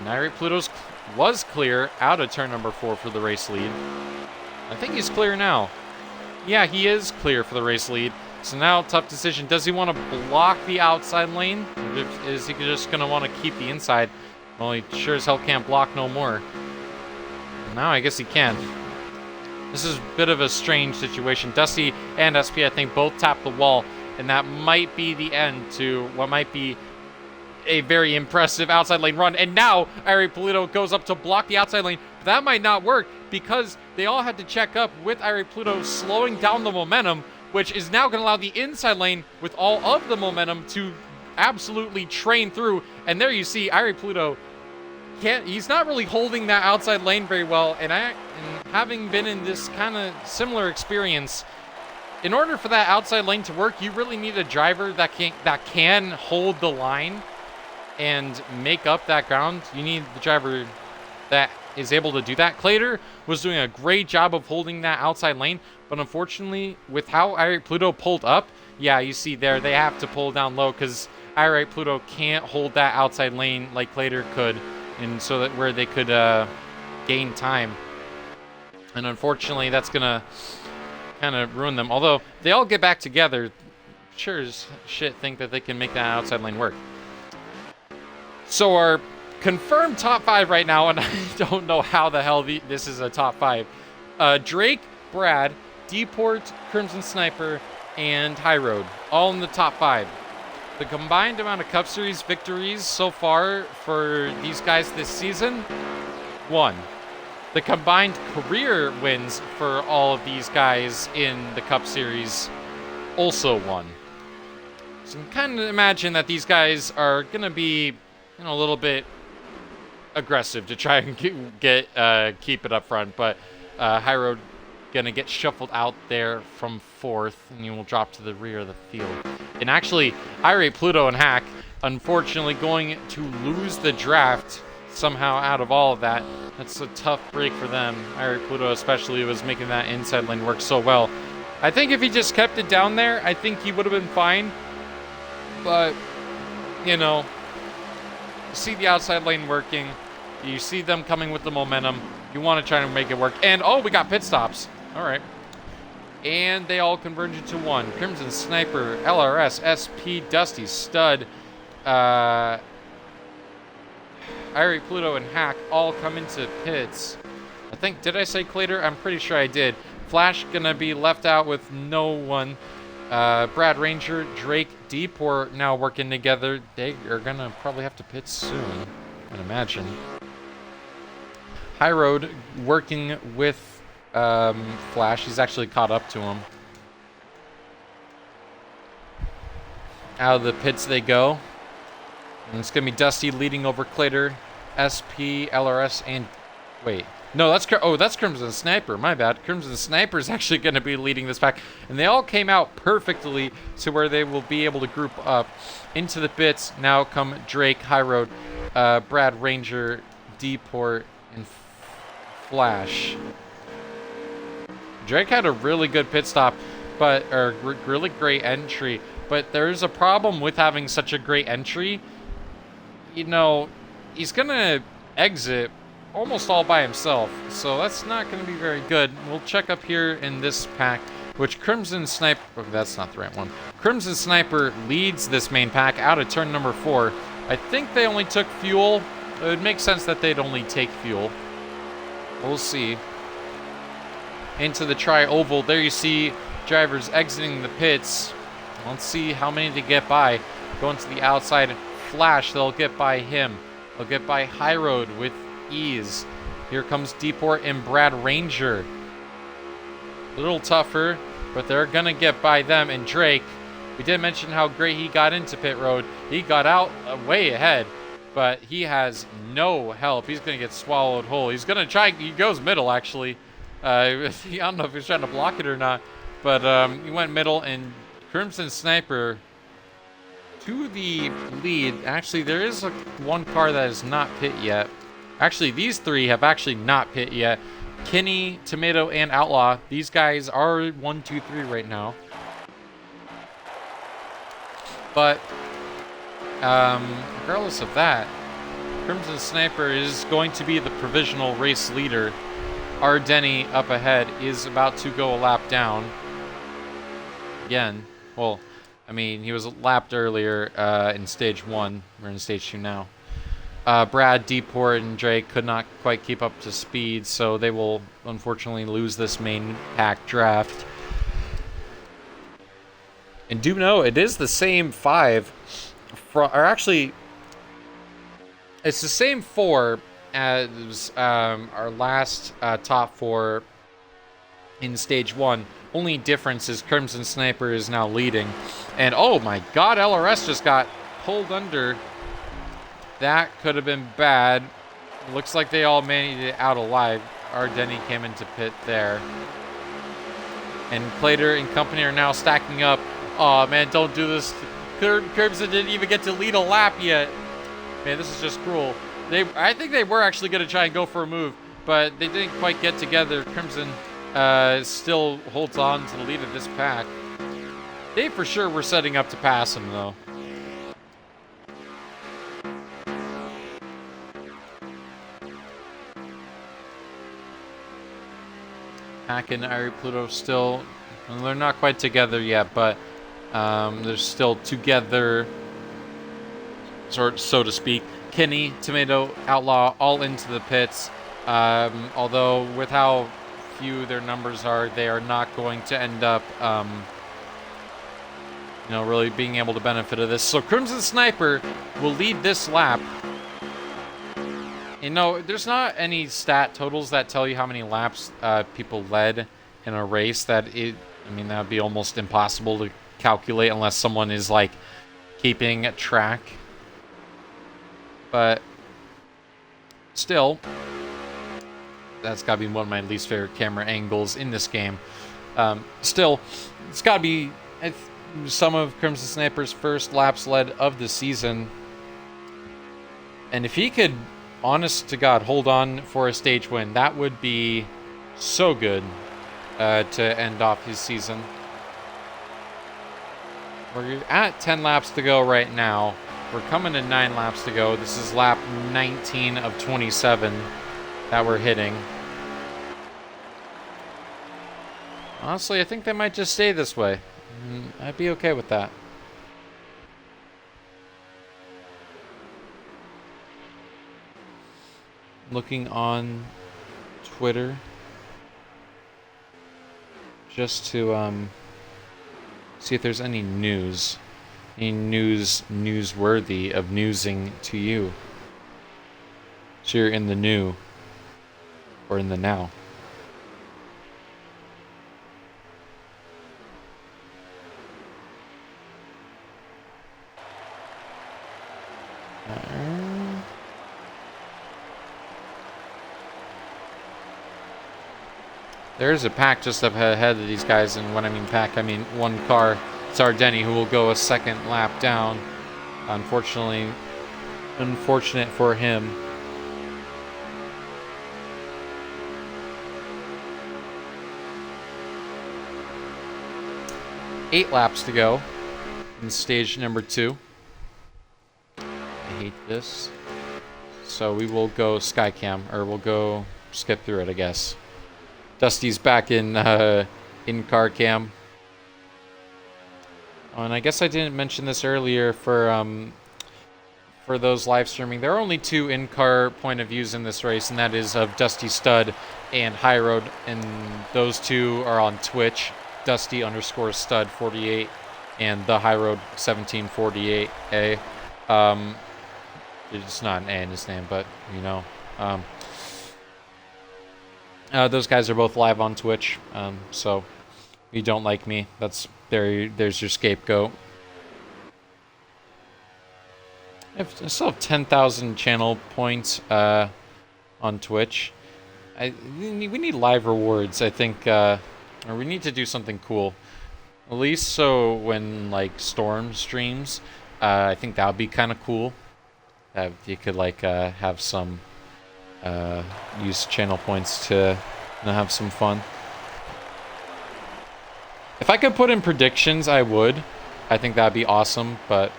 Irie Pluto was clear out of turn number 4 for the race lead. I think he's clear now. Yeah, he is clear for the race lead. So now, tough decision. Does he want to block the outside lane? Or is he just going to want to keep the inside? Well, he sure as hell can't block no more. Now I guess he can. This is a bit of a strange situation. Dusty and SP, I think, both tap the wall. And that might be the end to what might be a very impressive outside lane run. And now, Irie Pluto goes up to block the outside lane. But that might not work because they all had to check up with Irie Pluto slowing down the momentum, which is now going to allow the inside lane with all of the momentum to absolutely train through. And there you see Irie Pluto he's not really holding that outside lane very well. And having been in this kind of similar experience, in order for that outside lane to work, you really need a driver that can hold the line and make up that ground. You need the driver that is able to do that. Clater was doing a great job of holding that outside lane, but unfortunately, with how Irie Pluto pulled up, yeah, you see there, they have to pull down low because Irie Pluto can't hold that outside lane like Clater could, and so that where they could gain time. And unfortunately, that's gonna kind of ruin them. Although they all get back together, sure as shit think that they can make that outside lane work. So our confirmed top 5 right now, and I don't know how the hell this is a top 5. Drake, Brad, Deport, Crimson Sniper, and High Road, all in the top 5. The combined amount of Cup Series victories so far for these guys this season, 1. The combined career wins for all of these guys in the Cup Series, also won. So you can kind of imagine that these guys are going to be, a little bit aggressive to try and keep it up front. But High Road going to get shuffled out there from fourth, and you will drop to the rear of the field. And actually, Irate, Pluto, and Hack, unfortunately, going to lose the draft somehow out of all of that. That's a tough break for them. Irate, Pluto especially was making that inside lane work so well. I think if he just kept it down there, I think he would have been fine. But, you see the outside lane working. You see them coming with the momentum. You want to try to make it work. And, we got pit stops. All right. And they all converge into one. Crimson Sniper, LRS, SP, Dusty, Stud, Irate, Pluto, and Hack all come into pits. I think, did I say Clater? I'm pretty sure I did. Flash gonna be left out with no one. Brad Ranger, Drake, Deeport now working together. They are gonna probably have to pit soon, I'd imagine. High Road working with Flash. He's actually caught up to him. Out of the pits they go. And it's going to be Dusty leading over Clater, SP, LRS, and... Wait. No, that's Crimson Sniper. My bad. Crimson Sniper is actually going to be leading this pack. And they all came out perfectly to where they will be able to group up into the pits. Now come Drake, High Road, Brad Ranger, Deport, and Flash. Drake had a really good pit stop, or really great entry. But there's a problem with having such a great entry. He's going to exit almost all by himself, so that's not going to be very good. We'll check up here in this pack, which Crimson Sniper... Oh, that's not the right one. Crimson Sniper leads this main pack out of turn number 4. I think they only took fuel. It would make sense that they'd only take fuel. We'll see. Into the tri-oval. There you see drivers exiting the pits. Let's see how many they get by. Going to the outside. Flash, they'll get by him. They'll get by High Road with ease. Here comes Deport and Brad Ranger. A little tougher, but they're going to get by them. And Drake, we did mention how great he got into pit road. He got out way ahead, but he has no help. He's going to get swallowed whole. He's going to try. He goes middle, actually. I don't know if he's trying to block it or not, but he went middle, and Crimson Sniper to the lead. Actually, there is one car that is not pit yet. Actually, these three have actually not pit yet. Kenny, Tomato, and Outlaw. These guys are 1, 2, 3 right now. But regardless of that, Crimson Sniper is going to be the provisional race leader. Our Denny up ahead is about to go a lap down. Again, well, I mean, he was lapped earlier in stage 1. We're in stage 2 now. Brad, Deport, and Drake could not quite keep up to speed, so they will unfortunately lose this main pack draft. And do know it is the same 5, or actually, it's the same 4 as our last top 4 in stage 1. Only difference is Crimson Sniper is now leading. And oh my god, LRS just got pulled under. That could have been bad. Looks like they all made it out alive. Our Denny came into pit there. And Clater and company are now stacking up. Oh man, don't do this. Crimson didn't even get to lead a lap yet. Man, this is just cruel. I think they were actually going to try and go for a move, but they didn't quite get together. Crimson still holds on to the lead of this pack. They for sure were setting up to pass him, though. Hack and Irie Pluto still, well, they're not quite together yet, but they're still together, so to speak. Kenny, Tomato, Outlaw, all into the pits. Although with how few their numbers are, they are not going to end up, really being able to benefit of this. So Crimson Sniper will lead this lap. There's not any stat totals that tell you how many laps people led in a race. That would be almost impossible to calculate unless someone is like keeping track. But still, that's got to be one of my least favorite camera angles in this game. Still, it's got to be some of Crimson Sniper's first laps led of the season. And if he could, honest to God, hold on for a stage win, that would be so good to end off his season. We're at 10 laps to go right now. We're coming to 9 laps to go. This is lap 19 of 27 that we're hitting. Honestly, I think they might just stay this way. I'd be okay with that. Looking on Twitter just to see if there's any news. Any newsworthy of newsing to you. So you're in the new or in the now. There's a pack just up ahead of these guys, and when I mean pack, I mean one car. It's Ardeni, who will go a second lap down. Unfortunate for him. Eight laps to go in stage number 2. I hate this. So we will go Skycam, or we'll go skip through it, I guess. Dusty's back in car cam. Oh, and I guess I didn't mention this earlier for those live streaming. There are only 2 in-car point of views in this race, and that is of Dusty Stud and High Road, and those 2 are on Twitch. Dusty_Stud48 and the High Road 1748A. It's not an A in his name, but you know. Those guys are both live on Twitch, so if you don't like me, there's your scapegoat. I still have 10,000 channel points on Twitch. We need live rewards, I think, or we need to do something cool. At least so when, like, Storm streams, I think that would be kind of cool. You could, like, have some... use channel points to have some fun. If I could put in predictions, I would. I think that'd be awesome, but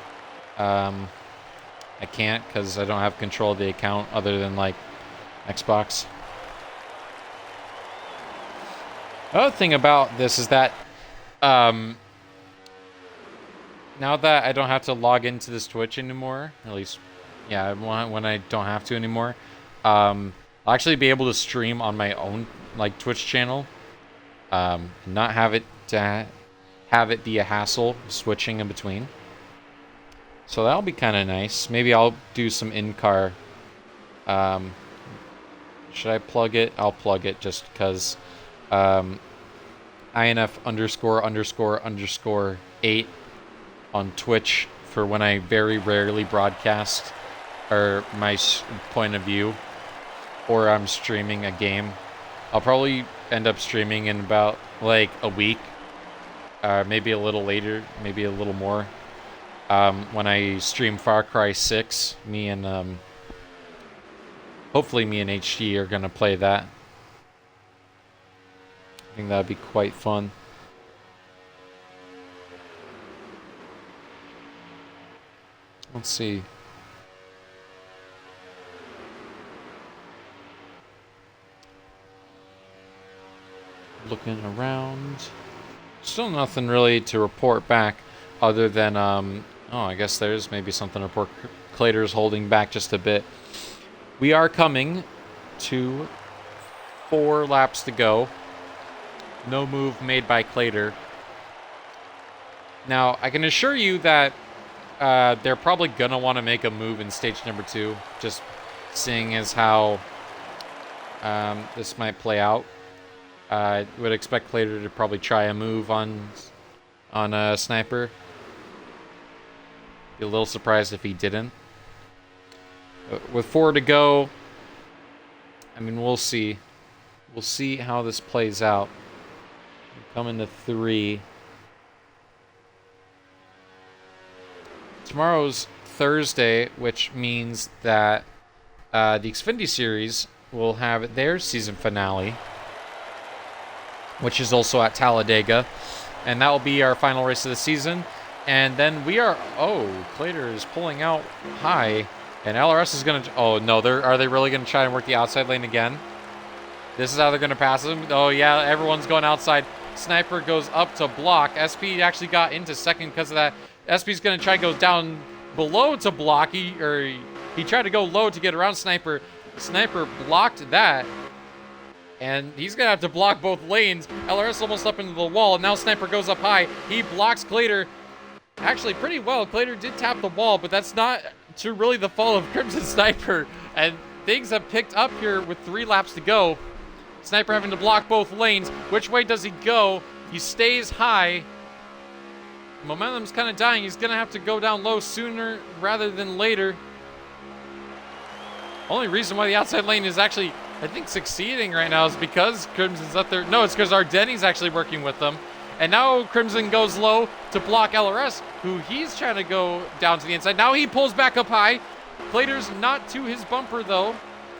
I can't because I don't have control of the account other than like Xbox. Other thing about this is that now that I don't have to log into this Twitch anymore, at least, yeah, when I don't have to anymore, I'll actually be able to stream on my own like Twitch channel, not have it be a hassle switching in between. So that'll be kind of nice. Maybe I'll do some in-car. Should I plug it? I'll plug it just because. INF___8 on Twitch for when I very rarely broadcast or my point of view, or I'm streaming a game. I'll probably end up streaming in about like a week, maybe a little later, maybe a little more. When I stream Far Cry 6, me and hopefully me and HT are gonna play that. I think that'd be quite fun. Let's see. Looking around. Still nothing really to report back other than, oh, I guess there's maybe something to report. Clater's holding back just a bit. We are coming to 4 laps to go. No move made by Clater. Now, I can assure you that they're probably going to want to make a move in stage number 2, just seeing as how this might play out. I would expect Clater to probably try a move on on Sniper. Be a little surprised if he didn't. With 4 to go, I mean, we'll see. We'll see how this plays out. Coming to 3. Tomorrow's Thursday, which means that the Xfinity Series will have their season finale, which is also at Talladega. And that will be our final race of the season. And then we are... Oh, Clater is pulling out high. And LRS is going to... Oh, no. Are they really going to try and work the outside lane again? This is how they're going to pass him. Oh, yeah. Everyone's going outside. Sniper goes up to block. SP actually got into second because of that. SP's going to try and go down below to block. He tried to go low to get around Sniper. Sniper blocked that. And he's going to have to block both lanes. LRS almost up into the wall. And now Sniper goes up high. He blocks Clater. Actually, pretty well. Clater did tap the wall, but that's not to really the fault of Crimson Sniper. And things have picked up here with 3 laps to go. Sniper having to block both lanes. Which way does he go? He stays high. Momentum's kind of dying. He's going to have to go down low sooner rather than later. Only reason why the outside lane is actually, I think, succeeding right now is because Crimson's up there. No, it's because Ardeni's actually working with them. And now Crimson goes low to block LRS, who he's trying to go down to the inside. Now he pulls back up high. Clater's not to his bumper, though.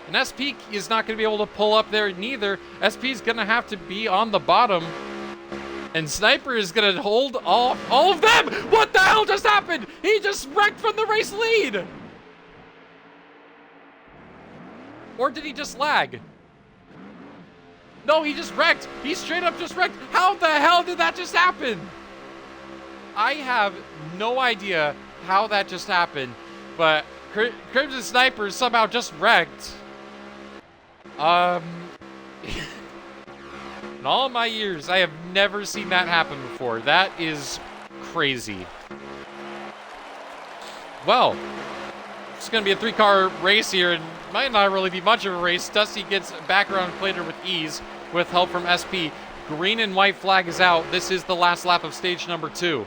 And SP is not going to be able to pull up there neither. SP's going to have to be on the bottom. And Sniper is going to hold all of them. What the hell just happened? He just wrecked from the race lead. Or did he just lag? No, he just wrecked. He straight up just wrecked. How the hell did that just happen? I have no idea how that just happened. But Crimson Sniper somehow just wrecked. In all my years, I have never seen that happen before. That is crazy. Well, it's going to be a 3-car race here, and might not really be much of a race. Dusty gets back around Clater with ease, with help from SP. Green and white flag is out. This is the last lap of stage number 2.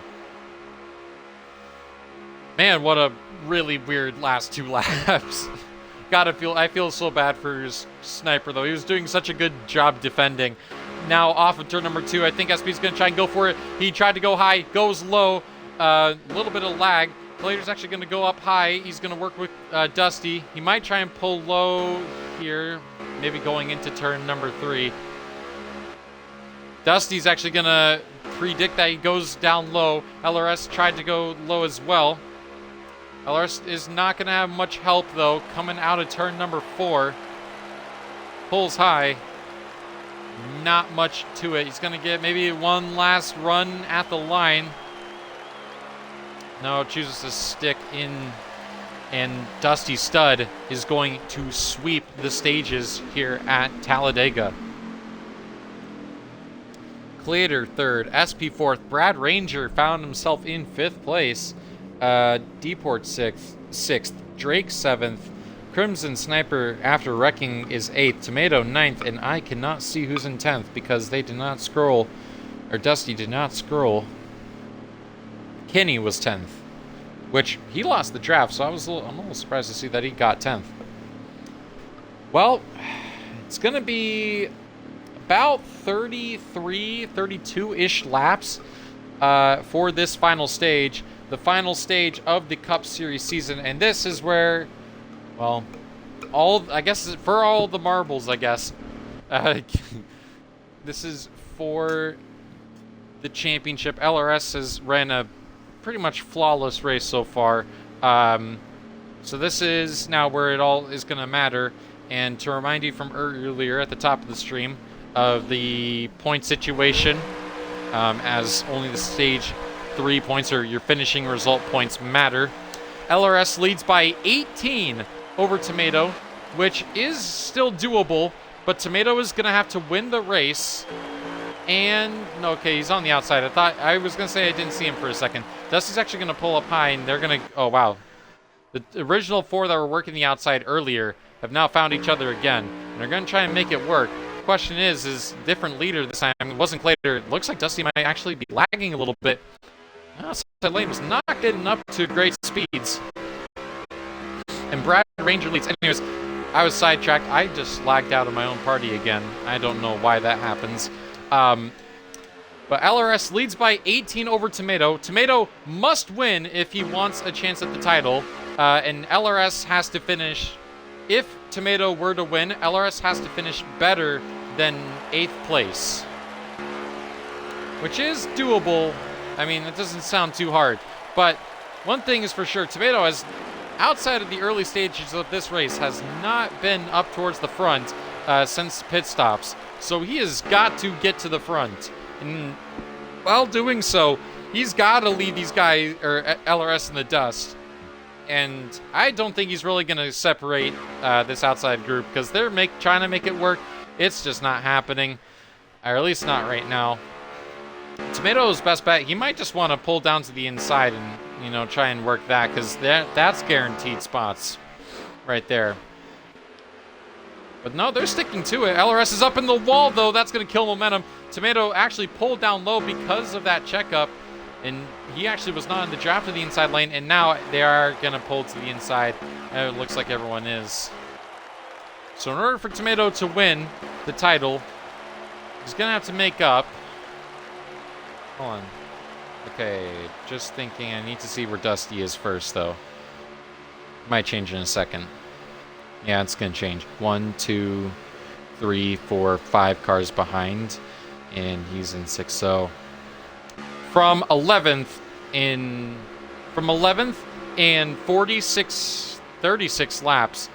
Man, what a really weird last 2 laps. I feel so bad for his Sniper, though. He was doing such a good job defending. Now off of turn number 2. I think SP's going to try and go for it. He tried to go high, goes low. A little bit of lag. Clater's actually going to go up high. He's going to work with Dusty. He might try and pull low here, maybe going into turn number 3. Dusty's actually going to predict that he goes down low. LRS tried to go low as well. LRS is not going to have much help, though, coming out of turn number 4. Pulls high. Not much to it. He's going to get maybe one last run at the line. No, chooses to stick in, and Dusty Stud is going to sweep the stages here at Talladega. Clater 3rd, SP 4th, Brad Ranger found himself in 5th place, Deport 6th, Drake 7th, Crimson Sniper after wrecking is 8th, Tomato 9th, and I cannot see who's in 10th because they did not scroll, or Dusty did not scroll. Kenny was 10th, which he lost the draft, so I'm a little surprised to see that he got 10th. Well, it's going to be about 33, 32-ish laps for this final stage, the final stage of the Cup Series season, and this is where, well, I guess for all the marbles, I guess, this is for the championship. LRS has ran a pretty much flawless race so far. So this is now where it all is going to matter. And to remind you from earlier at the top of the stream of the point situation, as only the stage 3 points or your finishing result points matter. LRS leads by 18 over Tomato, which is still doable, but Tomato is going to have to win the race. And, okay, he's on the outside. I was going to say I didn't see him for a second. Dusty's actually going to pull up high, and they're going to, oh, wow. The original 4 that were working the outside earlier have now found each other again. And they're going to try and make it work. question is different leader this time. It wasn't Clater. It looks like Dusty might actually be lagging a little bit. Outside lane was not getting up to great speeds. And Brad Ranger leads. Anyways, I was sidetracked. I just lagged out of my own party again. I don't know why that happens. But LRS leads by 18 over Tomato. Tomato must win if he wants a chance at the title. And LRS has to finish. If Tomato were to win, LRS has to finish better than 8th place. Which is doable. I mean, it doesn't sound too hard. But one thing is for sure, Tomato has, outside of the early stages of this race, has not been up towards the front since pit stops. So he has got to get to the front. And while doing so, he's got to leave these guys, or LRS, in the dust. And I don't think he's really going to separate this outside group because they're trying to make it work. It's just not happening, or at least not right now. Tomato's best bet, he might just want to pull down to the inside and, you know, try and work that because that's guaranteed spots right there. But no, they're sticking to it. LRS is up in the wall, though. That's going to kill momentum. Tomato actually pulled down low because of that checkup. And he actually was not in the draft of the inside lane. And now they are going to pull to the inside. It looks like everyone is. So in order for Tomato to win the title, he's going to have to make up. Hold on. Okay, just thinking. I need to see where Dusty is first, though. Might change in a second. Yeah, it's going to change. 1, 2, 3, 4, 5 cars behind. And he's in 6th. So from 11th and 36 laps,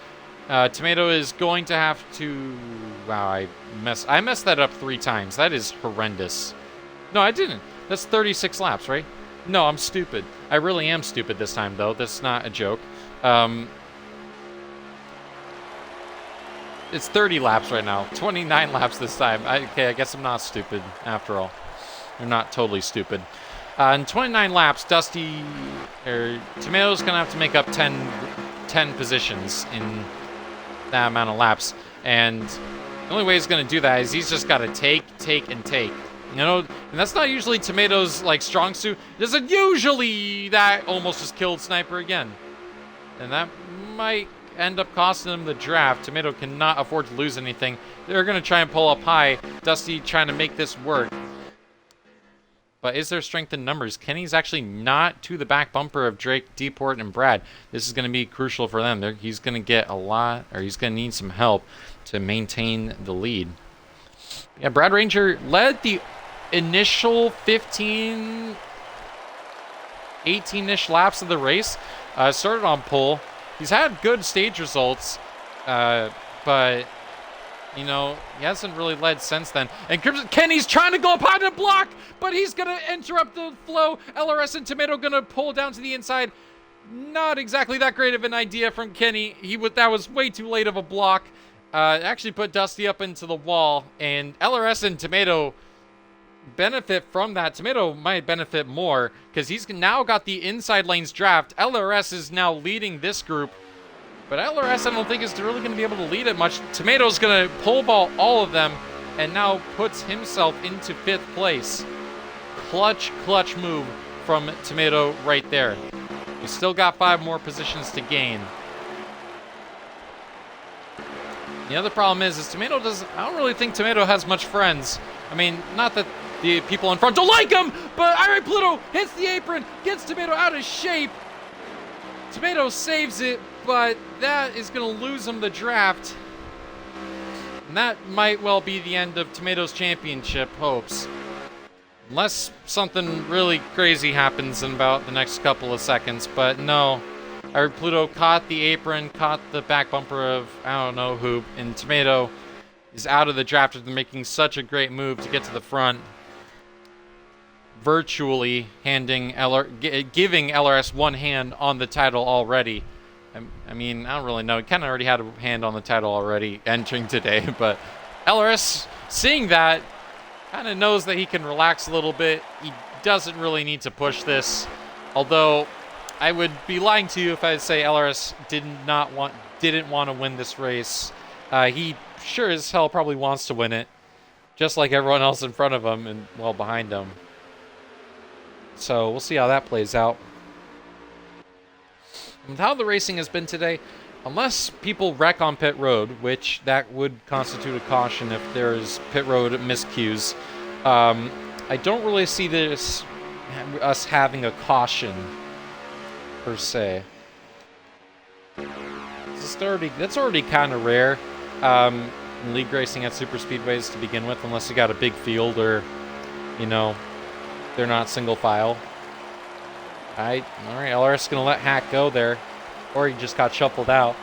Tomato is going to have to... Wow, I messed that up 3 times. That is horrendous. No, I didn't. That's 36 laps, right? No, I'm stupid. I really am stupid this time, though. That's not a joke. It's 30 laps right now. 29 laps this time. Okay, I guess I'm not stupid after all. I'm not totally stupid. In 29 laps, Tomato's going to have to make up 10 positions in that amount of laps. And the only way he's going to do that is he's just got to take, and take. You know, and that's not usually Tomato's, like, strong suit. Doesn't usually that almost just killed Sniper again. And that might end up costing him the draft. Tomato cannot afford to lose anything. They're going to try and pull up high. Dusty trying to make this work. But is there strength in numbers? Kenny's actually not to the back bumper of Drake, Deport, and Brad. This is going to be crucial for them. He's going to get a lot, or he's going to need some help to maintain the lead. Yeah, Brad Ranger led the initial 15, 18-ish laps of the race. Started on pole. He's had good stage results, but, you know, he hasn't really led since then. And Crimson Kenny's trying to go up high to block, but he's going to interrupt the flow. LRS and Tomato going to pull down to the inside. Not exactly that great of an idea from Kenny. That was way too late of a block. Actually put Dusty up into the wall, and LRS and Tomato benefit from that. Tomato might benefit more because he's now got the inside lanes draft. LRS is now leading this group, but LRS I don't think is really going to be able to lead it much. Tomato's going to pole vault all of them and now puts himself into 5th place. Clutch move from Tomato right there. We still got 5 more positions to gain. The other problem is Tomato I don't really think Tomato has much friends. I mean, not that the people in front don't like him, but Irie Pluto hits the apron, gets Tomato out of shape. Tomato saves it, but that is going to lose him the draft. And that might well be the end of Tomato's championship hopes. Unless something really crazy happens in about the next couple of seconds, but no. Irie Pluto caught the apron, caught the back bumper of, I don't know who, and Tomato is out of the draft after making such a great move to get to the front. Virtually giving LRS one hand on the title already. I mean, I don't really know. He kind of already had a hand on the title already entering today, but LRS, seeing that, kind of knows that he can relax a little bit. He doesn't really need to push this, although I would be lying to you if I say LRS didn't want to win this race. He sure as hell probably wants to win it, just like everyone else in front of him and well behind him. So we'll see how that plays out. With how the racing has been today, unless people wreck on pit road, which that would constitute a caution if there's pit road miscues, I don't really see us having a caution per se. That's already kind of rare in league racing at super speedways to begin with, unless you got a big field or, you know, they're not single file. All right, LRS is going to let Hack go there. Or he just got shuffled out.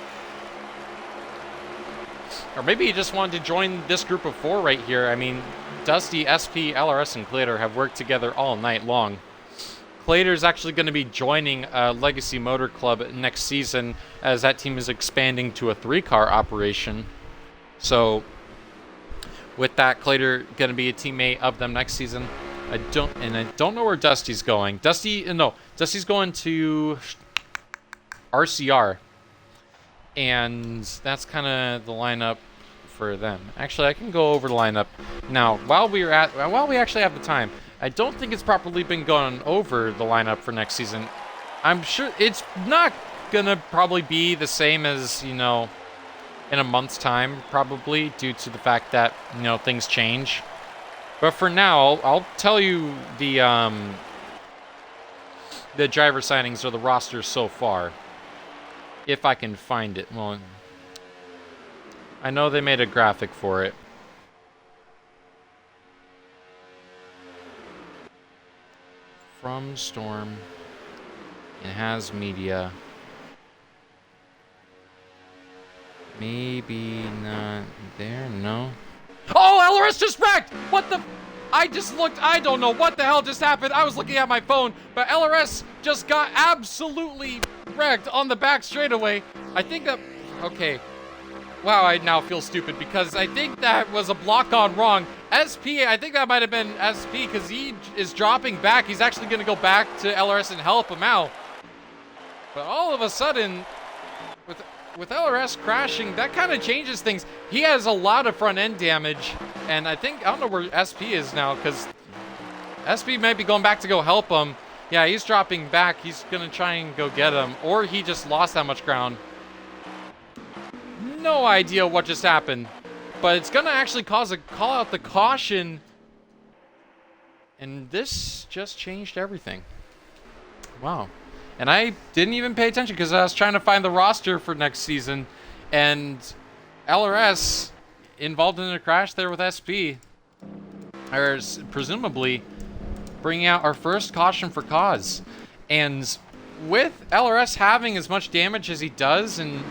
Or maybe he just wanted to join this group of 4 right here. I mean, Dusty, SP, LRS, and Clater have worked together all night long. Clater's actually going to be joining Legacy Motor Club next season, as that team is expanding to a 3-car operation. So, with that, Clater going to be a teammate of them next season. I don't know where Dusty's going. Dusty's going to RCR, and that's kind of the lineup for them. Actually, I can go over the lineup now while we actually have the time. I don't think it's properly been gone over the lineup for next season. I'm sure it's not gonna probably be the same as, you know, in a month's time, probably, due to the fact that, you know, things change. But for now, I'll tell you the driver signings or the rosters so far, if I can find it. Well, I know they made a graphic for it. From Storm. It has media. Maybe not there, no. Oh, LRS just wrecked! What the? I just looked, I don't know what the hell just happened. I was looking at my phone, but LRS just got absolutely wrecked on the back straightaway. I think that, okay. Wow, I now feel stupid because I think that was a block on wrong. SP, I think that might have been SP because he is dropping back. He's actually going to go back to LRS and help him out. But all of a sudden, with LRS crashing, that kind of changes things. He has a lot of front end damage, and I don't know where SP is now, because SP might be going back to go help him. Yeah, he's dropping back. He's going to try and go get him, or he just lost that much ground. No idea what just happened, but it's going to actually call out the caution, and this just changed everything. Wow. And I didn't even pay attention because I was trying to find the roster for next season. And LRS involved in a crash there with SP. Or presumably bringing out our first caution for cause. And with LRS having as much damage as he does, and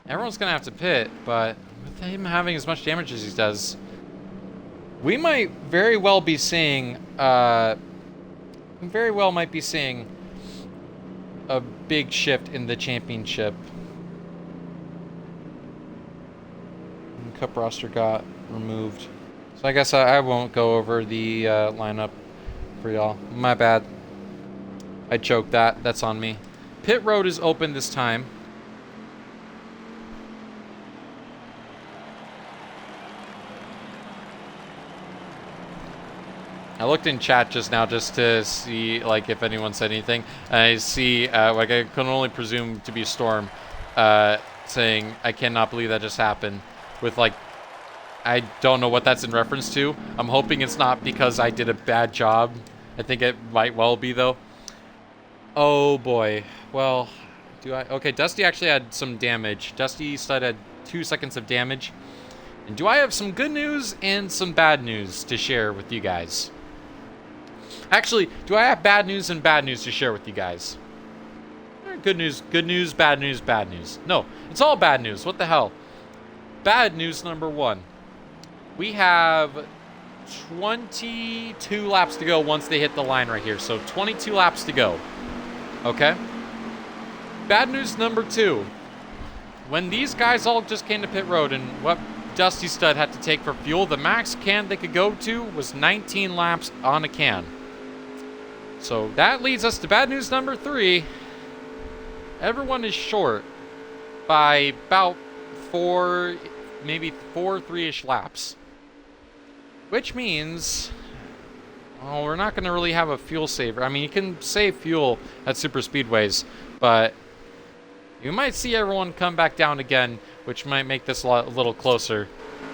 everyone's going to have to pit, but with him having as much damage as he does, we might very well be seeing, a big shift in the championship. And Cup roster got removed. So I guess I won't go over the lineup for y'all. My bad. I choked that. That's on me. Pit road is open this time. I looked in chat just now just to see, like, if anyone said anything. And I see, like, I can only presume to be Storm saying, I cannot believe that just happened. With, like, I don't know what that's in reference to. I'm hoping it's not because I did a bad job. I think it might well be, though. Oh, boy. Well, okay, Dusty actually had some damage. Dusty Stud had 2 seconds of damage. And do I have some good news and some bad news to share with you guys? Actually, do I have bad news and bad news to share with you guys? Good news, bad news, bad news. No, it's all bad news. What the hell? Bad news number 1. We have 22 laps to go once they hit the line right here. So 22 laps to go. Okay? Bad news number 2. When these guys all just came to pit road and what Dusty Stud had to take for fuel, the max can they could go to was 19 laps on a can. So that leads us to bad news number 3. Everyone is short by about 4 maybe 4 3-ish laps. Which means, well, we're not going to really have a fuel saver. I mean, you can save fuel at super speedways, but you might see everyone come back down again, which might make this a little closer.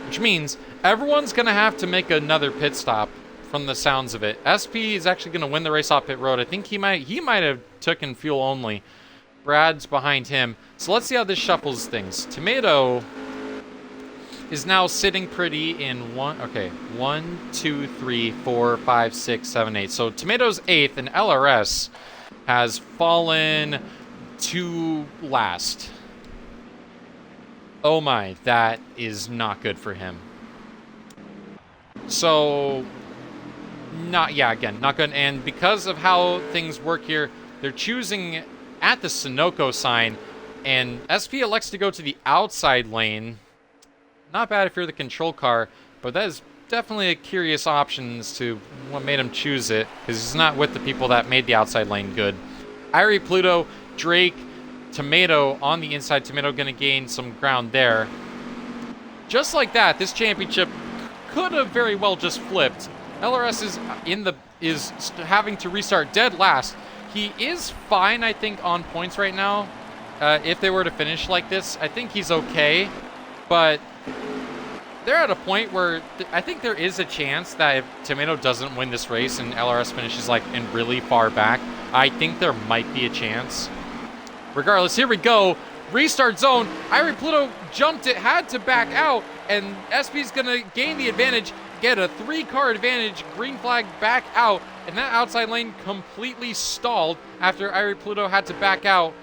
Which means everyone's going to have to make another pit stop from the sounds of it. SP is actually going to win the race off pit road. I think he might have taken fuel only. Brad's behind him. So let's see how this shuffles things. Tomato is now sitting pretty in 1, 2, 3, 4, 5, 6, 7, 8. So Tomato's 8th, and LRS has fallen to last. Oh my, that is not good for him. So, not good. And because of how things work here, they're choosing at the Sunoco sign, and SP elects to go to the outside lane. Not bad if you're the control car, but that is definitely a curious option as to what made him choose it, because he's not with the people that made the outside lane good. Irie, Pluto, Drake, Tomato on the inside. Tomato going to gain some ground there. Just like that, this championship could have very well just flipped. LRS is having to restart dead last. He is fine, I think, on points right now. If they were to finish like this, I think he's okay. But they're at a point where I think there is a chance that if Tomato doesn't win this race and LRS finishes like in really far back, I think there might be a chance. Regardless, here we go. Restart zone. Irie Pluto jumped it, had to back out, and SP's gonna gain the advantage, get a 3-car advantage, green flag back out, and that outside lane completely stalled after Irie Pluto had to back out.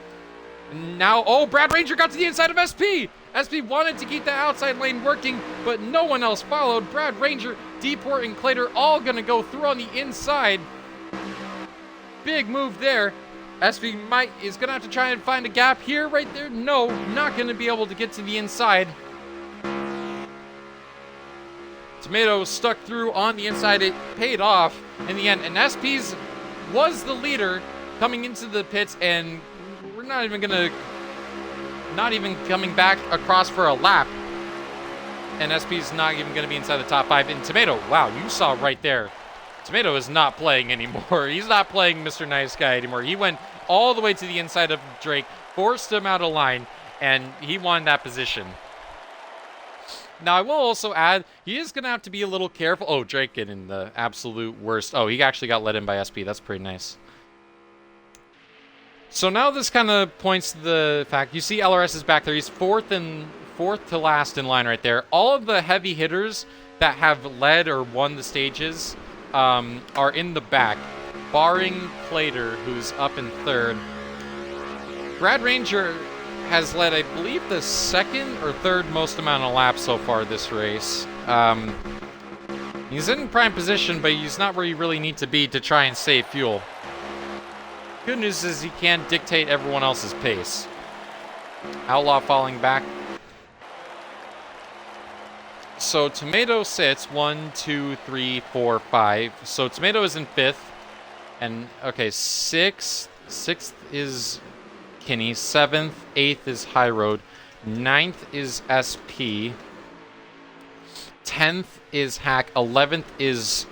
Now, oh, Brad Ranger got to the inside of SP. SP wanted to keep that outside lane working, but no one else followed. Brad Ranger, Deport, and Clater all gonna go through on the inside. Big move there. SP is gonna have to try and find a gap here, right there. No, not gonna be able to get to the inside. Tomato stuck through on the inside. It paid off in the end, and SP's was the leader coming into the pits, and we're not even coming back across for a lap, and SP's not even gonna be inside the top 5. And Tomato, wow, you saw right there, Tomato is not playing anymore. He's not playing Mr. Nice Guy anymore. He went all the way to the inside of Drake, forced him out of line, and he won that position. Now, I will also add, he is going to have to be a little careful. Oh, Drake getting the absolute worst. Oh, he actually got let in by SP. That's pretty nice. So now this kind of points to the fact, you see LRS is back there. He's fourth to last in line right there. All of the heavy hitters that have led or won the stages are in the back, barring Clater, who's up in 3rd. Brad Ranger has led, I believe, the 2nd or 3rd most amount of laps so far this race. He's in prime position, but he's not where you really need to be to try and save fuel. Good news is he can't dictate everyone else's pace. Outlaw falling back. So Tomato sits 1, 2, 3, 4, 5. So Tomato is in 5th. And, okay, 6th is Kinney. 7th, 8th is High Road. 9th is SP. 10th is Hack. 11th is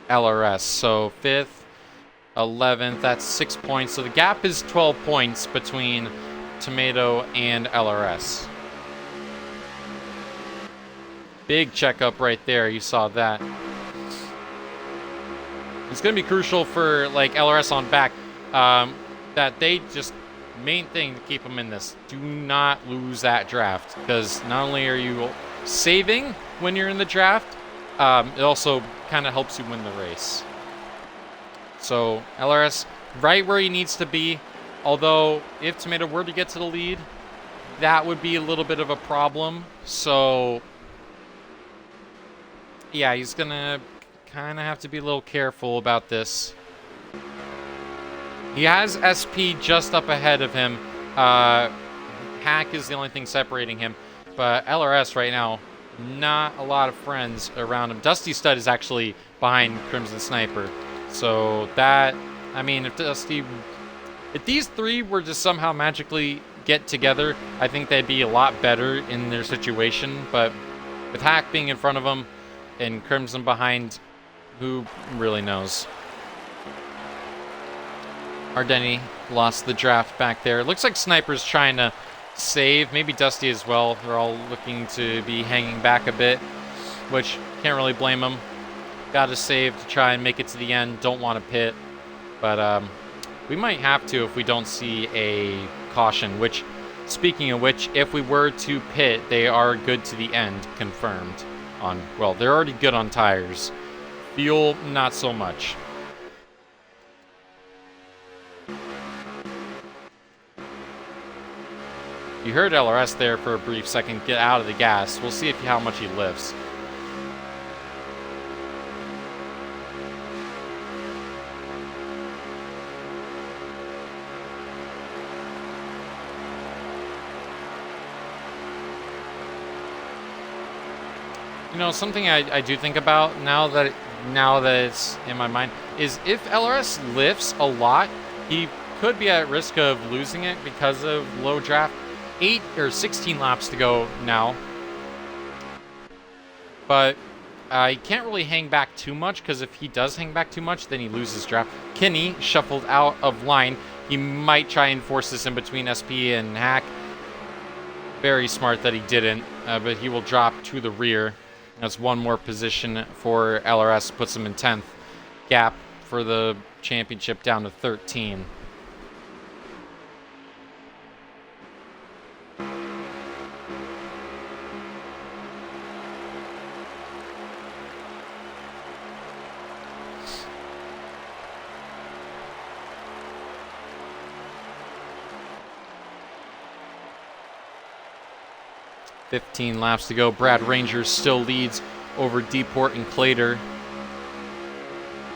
LRS. So 5th, 11th, that's 6 points. So the gap is 12 points between Tomato and LRS. Big checkup right there. You saw that. It's going to be crucial for like LRS on back that they just main thing to keep them in this. Do not lose that draft, because not only are you saving when you're in the draft, it also kind of helps you win the race. So LRS right where he needs to be. Although if Tomato were to get to the lead, that would be a little bit of a problem. So yeah, he's gonna kind of have to be a little careful about this. He has SP just up ahead of him. Hack is the only thing separating him. But LRS right now, not a lot of friends around him. Dusty Stud is actually behind Crimson Sniper. So that, I mean, if these three were to somehow magically get together, I think they'd be a lot better in their situation. But with Hack being in front of them and Crimson behind, who really knows? Ardeni lost the draft back there. It looks like Sniper's trying to save, maybe Dusty as well. They're all looking to be hanging back a bit, which can't really blame them. Got to save to try and make it to the end. Don't want to pit, but we might have to if we don't see a caution, which, speaking of which, if we were to pit, they are good to the end, confirmed. Well, they're already good on tires. Fuel, not so much. You heard LRS there for a brief second get out of the gas. We'll see how much he lifts. You know, something I do think about now that it's in my mind is if LRS lifts a lot, he could be at risk of losing it because of low draft. 8 or 16 laps to go now, but he can't really hang back too much, because if he does hang back too much, then he loses draft. Kinney shuffled out of line. He might try and force this in between SP and Hack. Very smart that he didn't, but he will drop to the rear. That's one more position for LRS, puts him in 10th. Gap for the championship down to 13. .15 laps to go. Brad Rangers still leads over Deeport and Clater.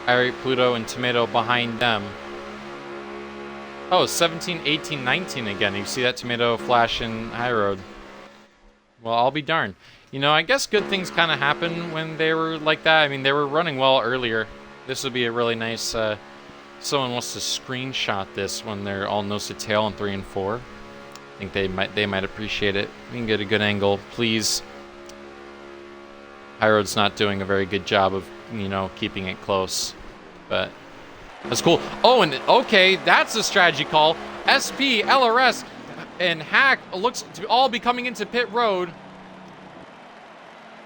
Irate Pluto and Tomato behind them. Oh, 17, 18, 19 again. You see that Tomato flash in High Road. Well, I'll be darned. You know, I guess good things kind of happen when they were like that. I mean, they were running well earlier. This would be a really nice... someone wants to screenshot this when they're all nose to tail on 3 and 4. I think they might appreciate it. We can get a good angle, please. High Road's not doing a very good job of, you know, keeping it close, but that's cool. Oh, and okay, that's a strategy call. SP, LRS, and Hack looks to all be coming into pit road.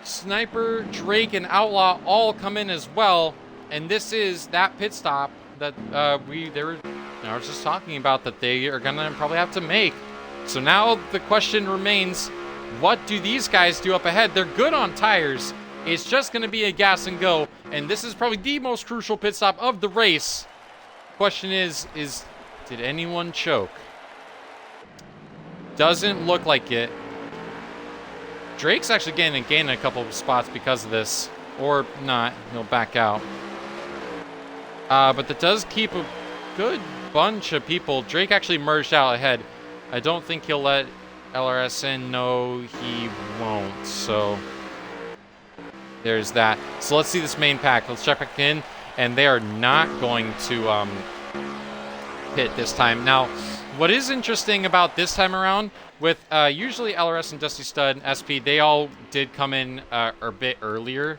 Sniper, Drake, and Outlaw all come in as well, and this is that pit stop that I was just talking about that they are gonna probably have to make. So now the question remains, what do these guys do up ahead? They're good on tires. It's just going to be a gas and go. And this is probably the most crucial pit stop of the race. Question is did anyone choke? Doesn't look like it. Drake's actually gaining a couple of spots because of this. Or not. He'll back out. But that does keep a good bunch of people. Drake actually merged out ahead. I don't think he'll let LRS in. No, he won't. So there's that. So let's see this main pack. Let's check back in. And they are not going to pit this time. Now, what is interesting about this time around, with usually LRS and Dusty Stud and SP, they all did come in a bit earlier.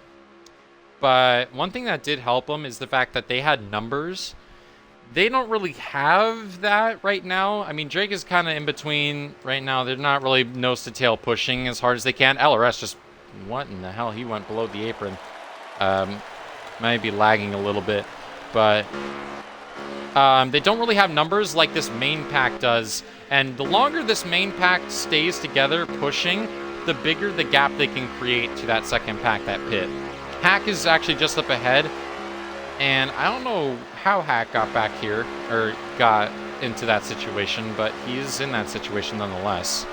But one thing that did help them is the fact that they had numbers. They don't really have that right now. I mean, Drake is kind of in between right now. They're not really nose to tail pushing as hard as they can. LRS just, what in the hell? He went below the apron. Might be lagging a little bit. But they don't really have numbers like this main pack does. And the longer this main pack stays together pushing, the bigger the gap they can create to that second pack, that pit. Hack is actually just up ahead. And I don't know how Hack got back here, or got into that situation, but he's in that situation nonetheless.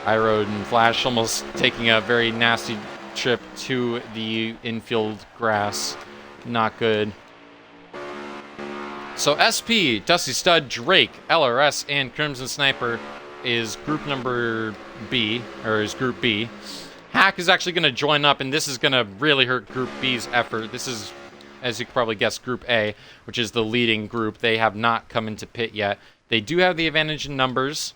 iRoad and Flash almost taking a very nasty trip to the infield grass. Not good. So SP, Dusty Stud, Drake, LRS, and Crimson Sniper is group number B, or is group B. Hack is actually going to join up, and this is going to really hurt Group B's effort. This is, as you could probably guess, Group A, which is the leading group. They have not come into pit yet. They do have the advantage in numbers.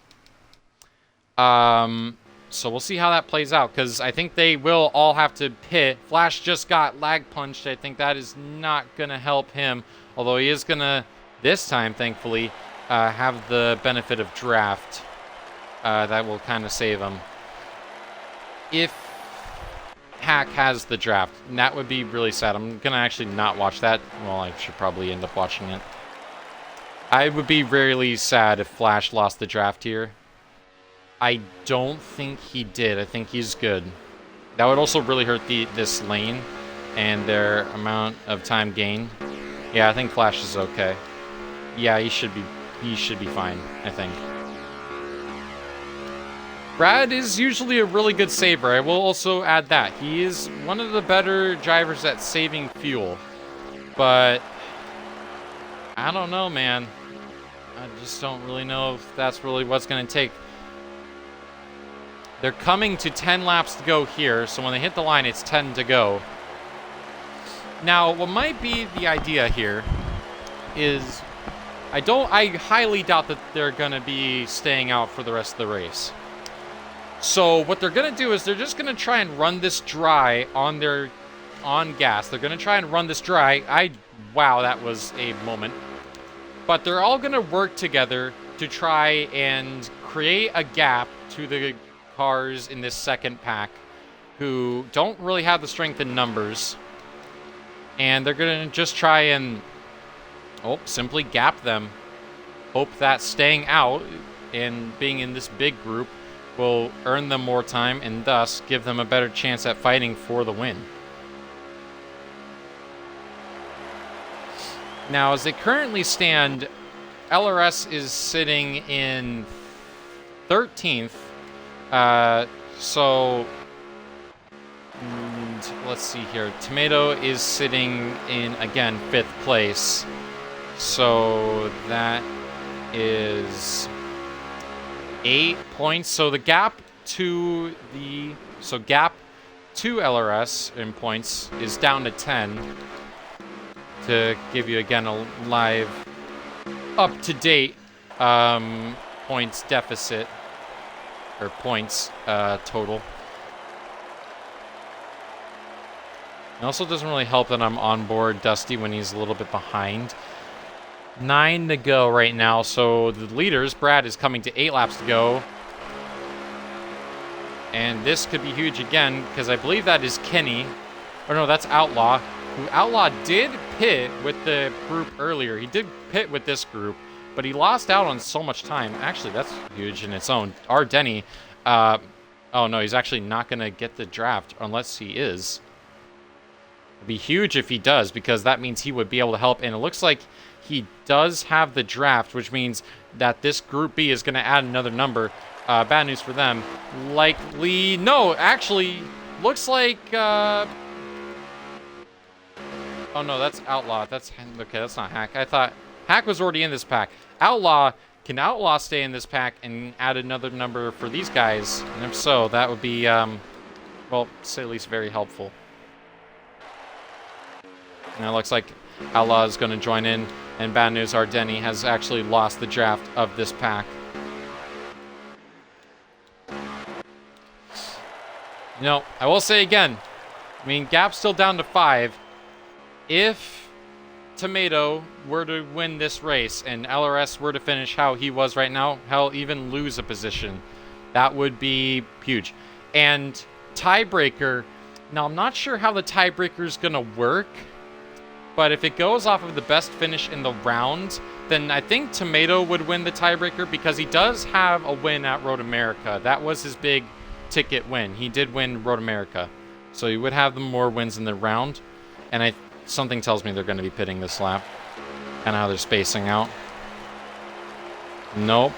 So we'll see how that plays out, because I think they will all have to pit. Flash just got lag punched. I think that is not going to help him, although he is going to, this time, thankfully, have the benefit of draft. That will kind of save him. If Hack has the draft, and that would be really sad. I'm going to actually not watch that. Well, I should probably end up watching it. I would be really sad if Flash lost the draft here. I don't think he did. I think he's good. That would also really hurt this lane and their amount of time gain. Yeah, I think Flash is okay. Yeah, he should be fine, I think. Brad is usually a really good saver. I will also add that. He is one of the better drivers at saving fuel. But I don't know, man. I just don't really know if that's really what's going to take. They're coming to 10 laps to go here, so when they hit the line, it's 10 to go. Now, what might be the idea here is I highly doubt that they're going to be staying out for the rest of the race. So what they're going to do is they're just going to try and run this dry on gas. They're going to try and run this dry. Wow, that was a moment. But they're all going to work together to try and create a gap to the cars in this second pack who don't really have the strength in numbers. And they're going to just try and simply gap them. Hope that staying out and being in this big group will earn them more time and thus give them a better chance at fighting for the win. Now, as they currently stand, LRS is sitting in 13th. So let's see here. Tomato is sitting in, again, 5th place. So that is 8 points. So the gap to LRS in points is down to 10. To give you, again, a live, up-to-date points deficit, or points total. It also doesn't really help that I'm on board Dusty when he's a little bit behind. 9 to go right now, so the leaders, Brad, is coming to 8 laps to go. And this could be huge again, because I believe that is Kenny. Or no, that's Outlaw. Outlaw did pit with the group earlier. He did pit with this group, but he lost out on so much time. Actually, that's huge in its own. Our Denny, oh no, he's actually not going to get the draft unless he is. It'd be huge if he does, because that means he would be able to help. And it looks like he does have the draft, which means that this Group B is going to add another number. Bad news for them. Likely, no, actually, looks like, oh no, that's Outlaw. That's, okay, that's not Hack. I thought Hack was already in this pack. Outlaw, can Outlaw stay in this pack and add another number for these guys? And if so, that would be, well, say at least very helpful. Now it looks like Outlaw is going to join in, and bad news, Ardeni has actually lost the draft of this pack. You know, I will say again, I mean, gap's still down to 5. If Tomato were to win this race and LRS were to finish how he was right now, hell, even lose a position, that would be huge. And tiebreaker, now I'm not sure how the tiebreaker is going to work, but if it goes off of the best finish in the round, then I think Tomato would win the tiebreaker, because he does have a win at Road America. That was his big ticket win. He did win Road America. So he would have the more wins in the round. And something tells me they're going to be pitting this lap. Kind of how they're spacing out. Nope.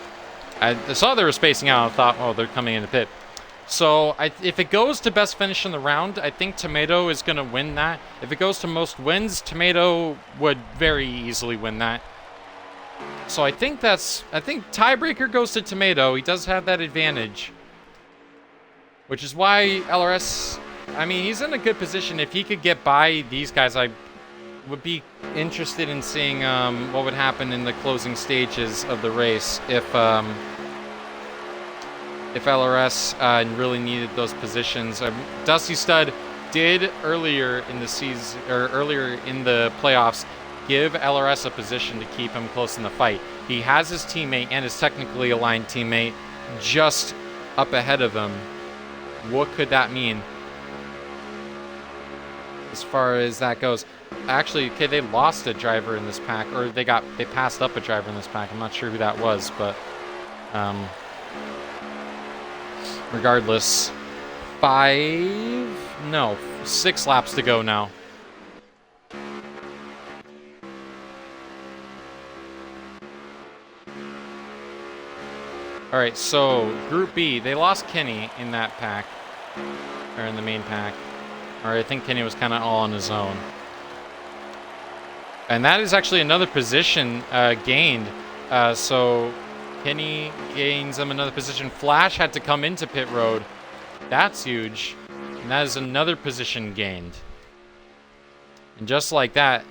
I saw they were spacing out and thought, oh, they're coming in to pit. So if it goes to best finish in the round, I think Tomato is going to win that. If it goes to most wins, Tomato would very easily win that. So I think tiebreaker goes to Tomato. He does have that advantage. Which is why LRS, I mean, he's in a good position. If he could get by these guys, would be interested in seeing what would happen in the closing stages of the race if LRS really needed those positions. Dusty Stud did earlier in the season, or earlier in the playoffs, give LRS a position to keep him close in the fight. He has his teammate and his technically aligned teammate just up ahead of him. What could that mean as far as that goes? Actually, okay, they lost a driver in this pack, or they passed up a driver in this pack. I'm not sure who that was, but regardless, 6 laps to go now. All right, so Group B, they lost Kenny in that pack, or in the main pack. Or I think Kenny was kind of all on his own. And that is actually another position gained. So Kenny gains him another position. Flash had to come into pit road. That's huge. And that is another position gained. And just like that,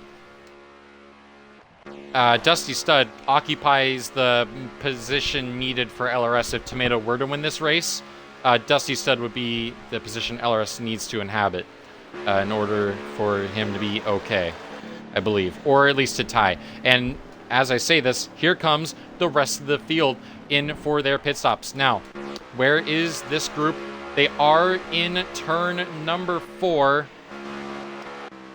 Dusty Stud occupies the position needed for LRS. If Tomato were to win this race, Dusty Stud would be the position LRS needs to inhabit in order for him to be okay, I believe, or at least to tie. And as I say this, here comes the rest of the field in for their pit stops. Now, where is this group? They are in turn number 4.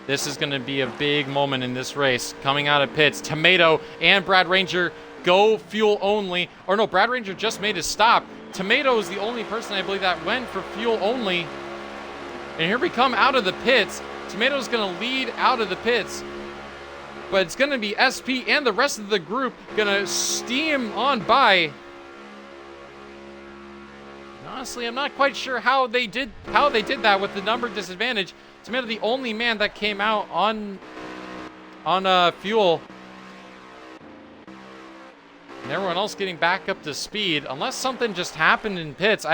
This is going to be a big moment in this race. Coming out of pits, Tomato and Brad Ranger go fuel only. Or no, Brad Ranger just made his stop. Tomato is the only person, I believe, that went for fuel only. And here we come out of the pits. Tomato's going to lead out of the pits. But it's going to be SP and the rest of the group going to steam on by. Honestly, I'm not quite sure how they did that with the number disadvantage. Tomato, the only man that came out on fuel. And everyone else getting back up to speed. Unless something just happened in pits.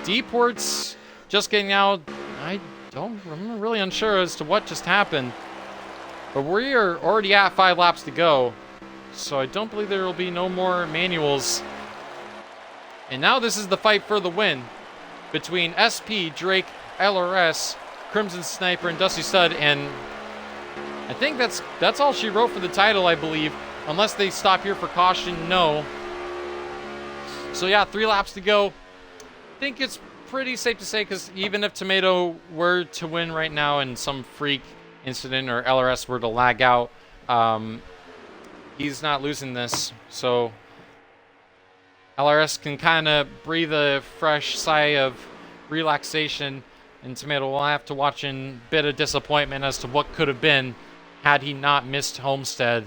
Deport's just getting out. I'm really unsure as to what just happened. But we are already at 5 laps to go. So I don't believe there will be no more manuals. And now this is the fight for the win between SP, Drake, LRS, Crimson Sniper, and Dusty Stud. And I think that's all she wrote for the title, I believe. Unless they stop here for caution, no. So yeah, 3 laps to go. I think it's pretty safe to say, because even if Tomato were to win right now and some freak incident or LRS were to lag out, he's not losing this. So LRS can kind of breathe a fresh sigh of relaxation, and Tomato will have to watch in a bit of disappointment as to what could have been had he not missed Homestead.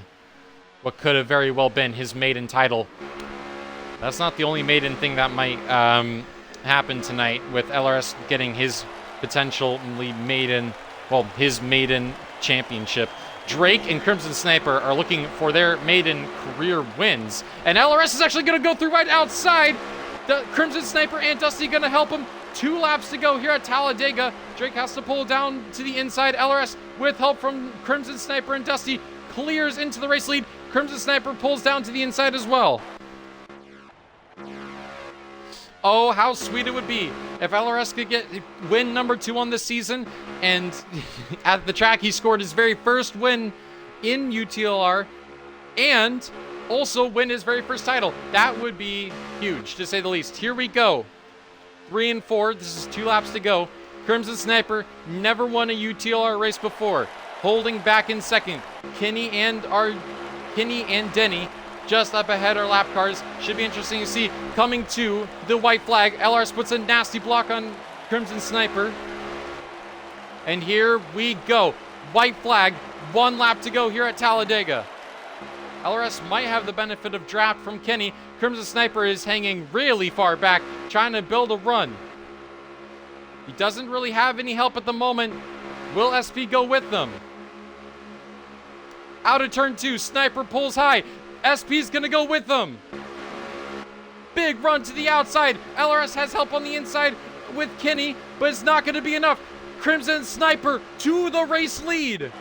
What could have very well been his maiden title. That's not the only maiden thing that might happen tonight, with LRS getting his potentially maiden, well, his maiden championship. Drake and Crimson Sniper are looking for their maiden career wins. And LRS is actually going to go through right outside. The Crimson Sniper and Dusty going to help him. 2 laps to go here at Talladega. Drake has to pull down to the inside. LRS, with help from Crimson Sniper and Dusty, clears into the race lead. Crimson Sniper pulls down to the inside as well. Oh, how sweet it would be if LRS could win number 2 on this season, and at the track he scored his very first win in UTLR, and also win his very first title. That would be huge, to say the least. Here we go. 3 and 4. This is 2 laps to go. Crimson Sniper never won a UTLR race before. Holding back in second. Kenny and Denny just up ahead our lap cars. Should be interesting to see. Coming to the white flag, LRS puts a nasty block on Crimson Sniper. And here we go. White flag, 1 lap to go here at Talladega. LRS might have the benefit of draft from Kenny. Crimson Sniper is hanging really far back, trying to build a run. He doesn't really have any help at the moment. Will SP go with them? Out of turn 2, Sniper pulls high. SP's gonna go with them. Big run to the outside. LRS has help on the inside with Kenny, but it's not gonna be enough. Crimson Sniper to the race lead.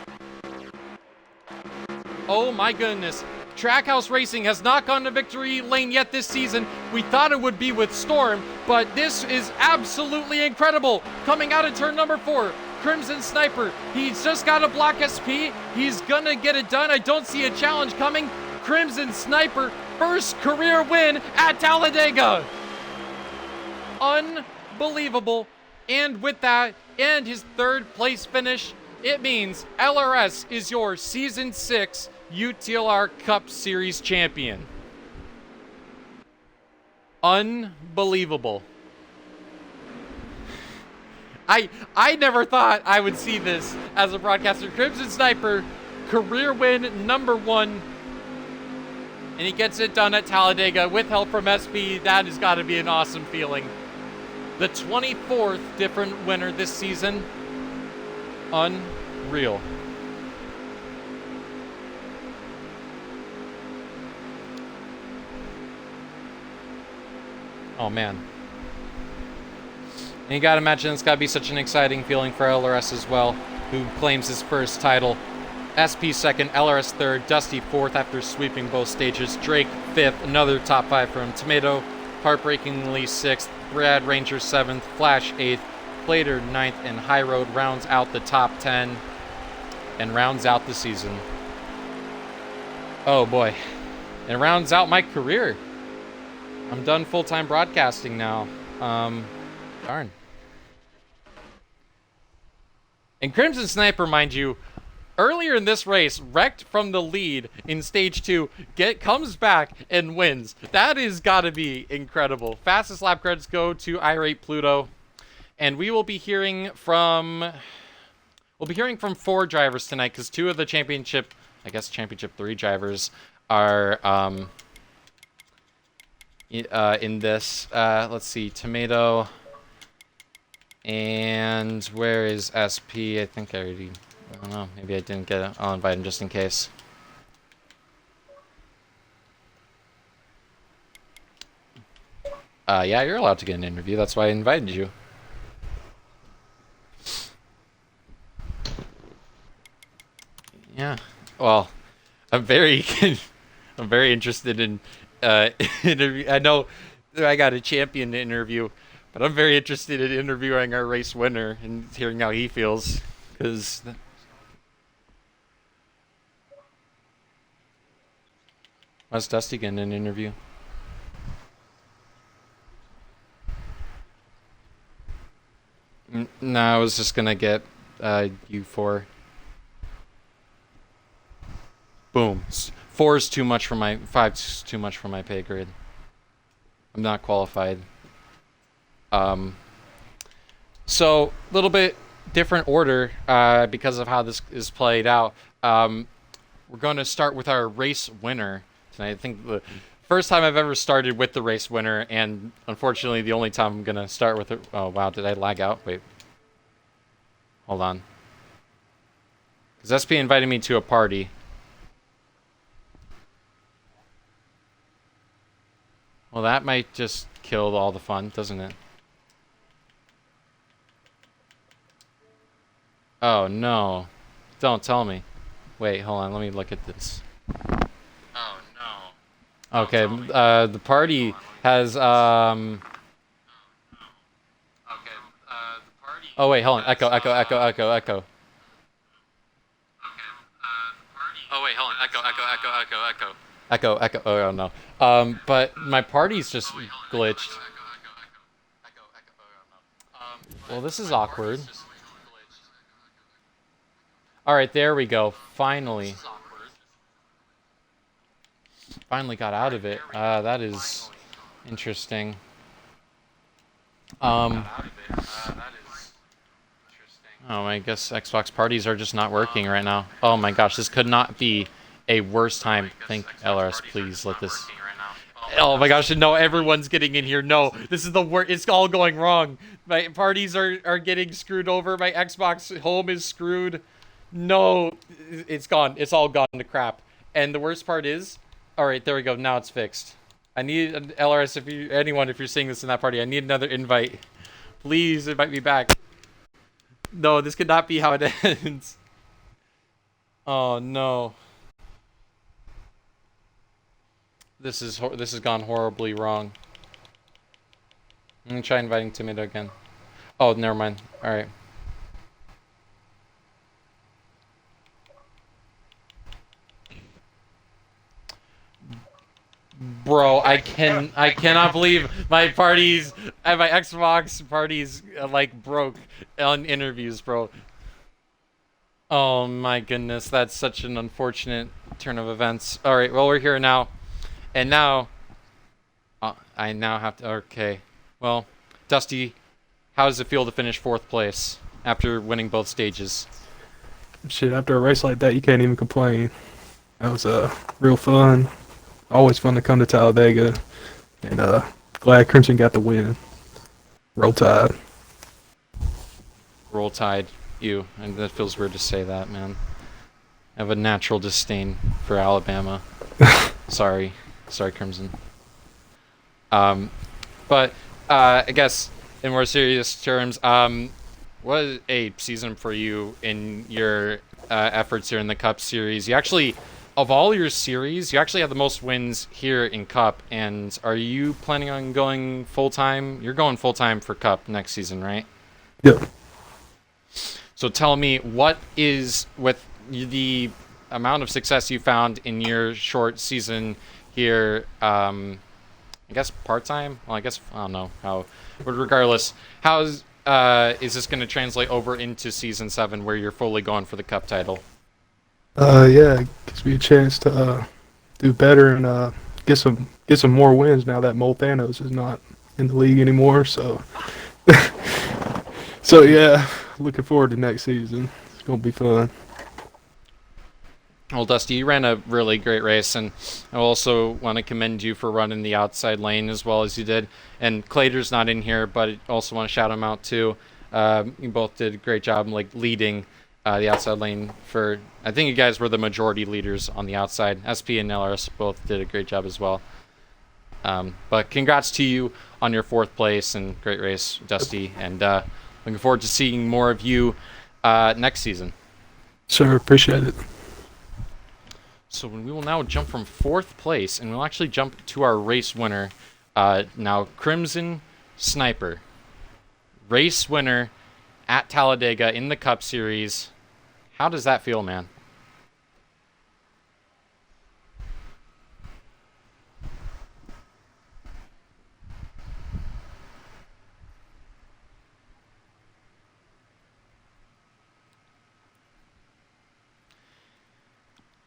Oh my goodness. Trackhouse Racing has not gone to victory lane yet this season. We thought it would be with Storm, but this is absolutely incredible. Coming out of turn number 4, Crimson Sniper. He's just got a block SP. He's gonna get it done. I don't see a challenge coming. Crimson Sniper, first career win at Talladega. Unbelievable. And with that, and his 3rd place finish, it means LRS is your Season 6 UTLR Cup Series champion. Unbelievable. I never thought I would see this as a broadcaster. Crimson Sniper, career win number 1. And he gets it done at Talladega with help from SP. That has got to be an awesome feeling. The 24th different winner this season. Unreal. Oh man. And you gotta imagine it's gotta be such an exciting feeling for LRS as well, who claims his first title. SP 2nd, LRS 3rd, Dusty 4th after sweeping both stages, Drake 5th, another top 5 from Tomato, heartbreakingly 6th, Brad Ranger 7th, Flash 8th, Plater 9th, and High Road rounds out the top 10 and rounds out the season. Oh boy. And rounds out my career. I'm done full-time broadcasting now. Darn. And Crimson Sniper, mind you, earlier in this race, wrecked from the lead in stage 2, comes back and wins. That is gotta be incredible. Fastest lap credits go to Irate Pluto. And we will be hearing from 4 drivers tonight, because 2 of the championship 3 drivers are in this. Let's see, Tomato. And where is SP? I think I don't know. Maybe I didn't get it. I'll invite him just in case. Yeah, you're allowed to get an interview. That's why I invited you. Yeah. Well, I'm very interested in interview. I know I got a champion to interview, but I'm very interested in interviewing our race winner and hearing how he feels, because why's Dusty getting an interview? No, I was just gonna get you 4. Boom. 4 is too much for my 5 is too much for my pay grade. I'm not qualified. So a little bit different order because of how this is played out. We're going to start with our race winner tonight. I think the first time I've ever started with the race winner, and unfortunately the only time I'm going to start with it. Oh wow, did I lag out? Wait. Hold on. Because SP invited me to a party. Well, that might just kill all the fun, doesn't it? Oh, no. Don't tell me. Wait, hold on. Let me look at this. Oh, no. Okay, the party has, Oh, wait, hold on. Echo. Oh wait, hold on. Echo. Oh, no. But my party's just glitched. Well, this is awkward. Alright, there we go. Finally. Finally got out of it. That is interesting. Oh, I guess Xbox parties are just not working right now. Oh my gosh, this could not be a worse time. Thank LRS, please let this... Oh my gosh, no, everyone's getting in here. No, this is the worst. It's all going wrong. My parties are getting screwed over. My Xbox home is screwed. No, it's gone. It's all gone to crap. And the worst part is... Alright, there we go. Now it's fixed. I need an LRS, if you're seeing this in that party, I need another invite. Please invite me back. No, this could not be how it ends. Oh, no. this has gone horribly wrong. I'm gonna try inviting Tomato again. Oh, never mind. All right. Bro, I cannot believe my parties and my Xbox parties like broke on interviews, bro. Oh my goodness, that's such an unfortunate turn of events. All right, well we're here now, and now I now have to. Okay, well, Dusty, how does it feel to finish fourth place after winning both stages? Shit, after a race like that, you can't even complain. That was real fun. Always fun to come to Talladega, and glad Crimson got the win. Roll Tide. Roll Tide, you, and that feels weird to say that, man. I have a natural disdain for Alabama. Sorry, Crimson. But I guess in more serious terms, was a season for you in your efforts here in the Cup Series. You actually, of all your series, you actually had the most wins here in Cup. And are you planning on going full time? You're going full time for Cup next season, right? Yep. So tell me, what is with the amount of success you found in your short season here? I guess part time. Well, I guess I don't know how, but regardless, how's is this going to translate over into season 7 where you're fully going for the Cup title? Yeah, it gives me a chance to do better and get some more wins now that Molthanos is not in the league anymore. So, so yeah, looking forward to next season. It's gonna be fun. Well, Dusty, you ran a really great race, and I also want to commend you for running the outside lane as well as you did. And Clater's not in here, but I also want to shout him out too. You both did a great job, like leading the outside lane. For I think you guys were the majority leaders on the outside. SP and LRS both did a great job as well. But congrats to you on your 4th place and great race, Dusty. And looking forward to seeing more of you next season. Sure, appreciate it. So we will now jump from 4th place, and we'll actually jump to our race winner. Now, Crimson Sniper. Race winner at Talladega in the Cup Series. How does that feel, man?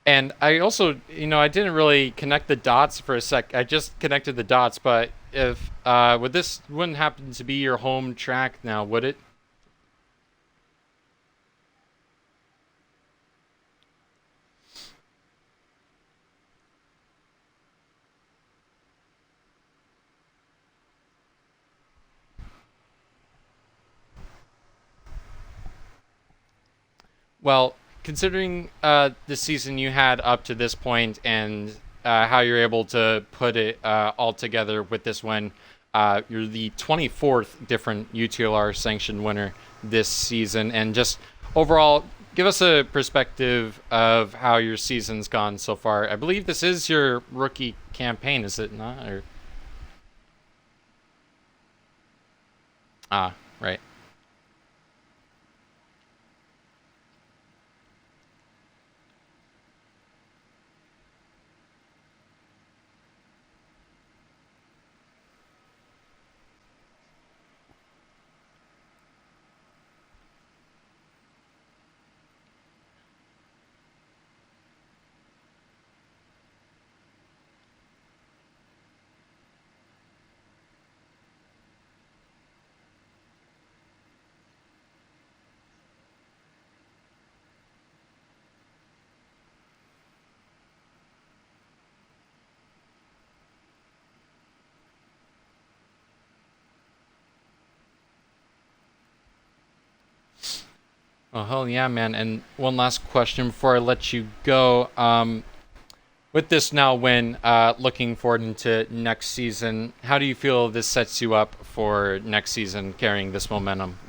And I also, I didn't really connect the dots for a sec. I just connected the dots, but if would this wouldn't happen to be your home track now, would it? Well, considering the season you had up to this point and how you're able to put it all together with this win, you're the 24th different UTLR sanctioned winner this season. And just overall, give us a perspective of how your season's gone so far. I believe this is your rookie campaign, is it not? Or right. Oh, hell yeah, man. And one last question before I let you go. With this now win, looking forward into next season, how do you feel this sets you up for next season carrying this momentum?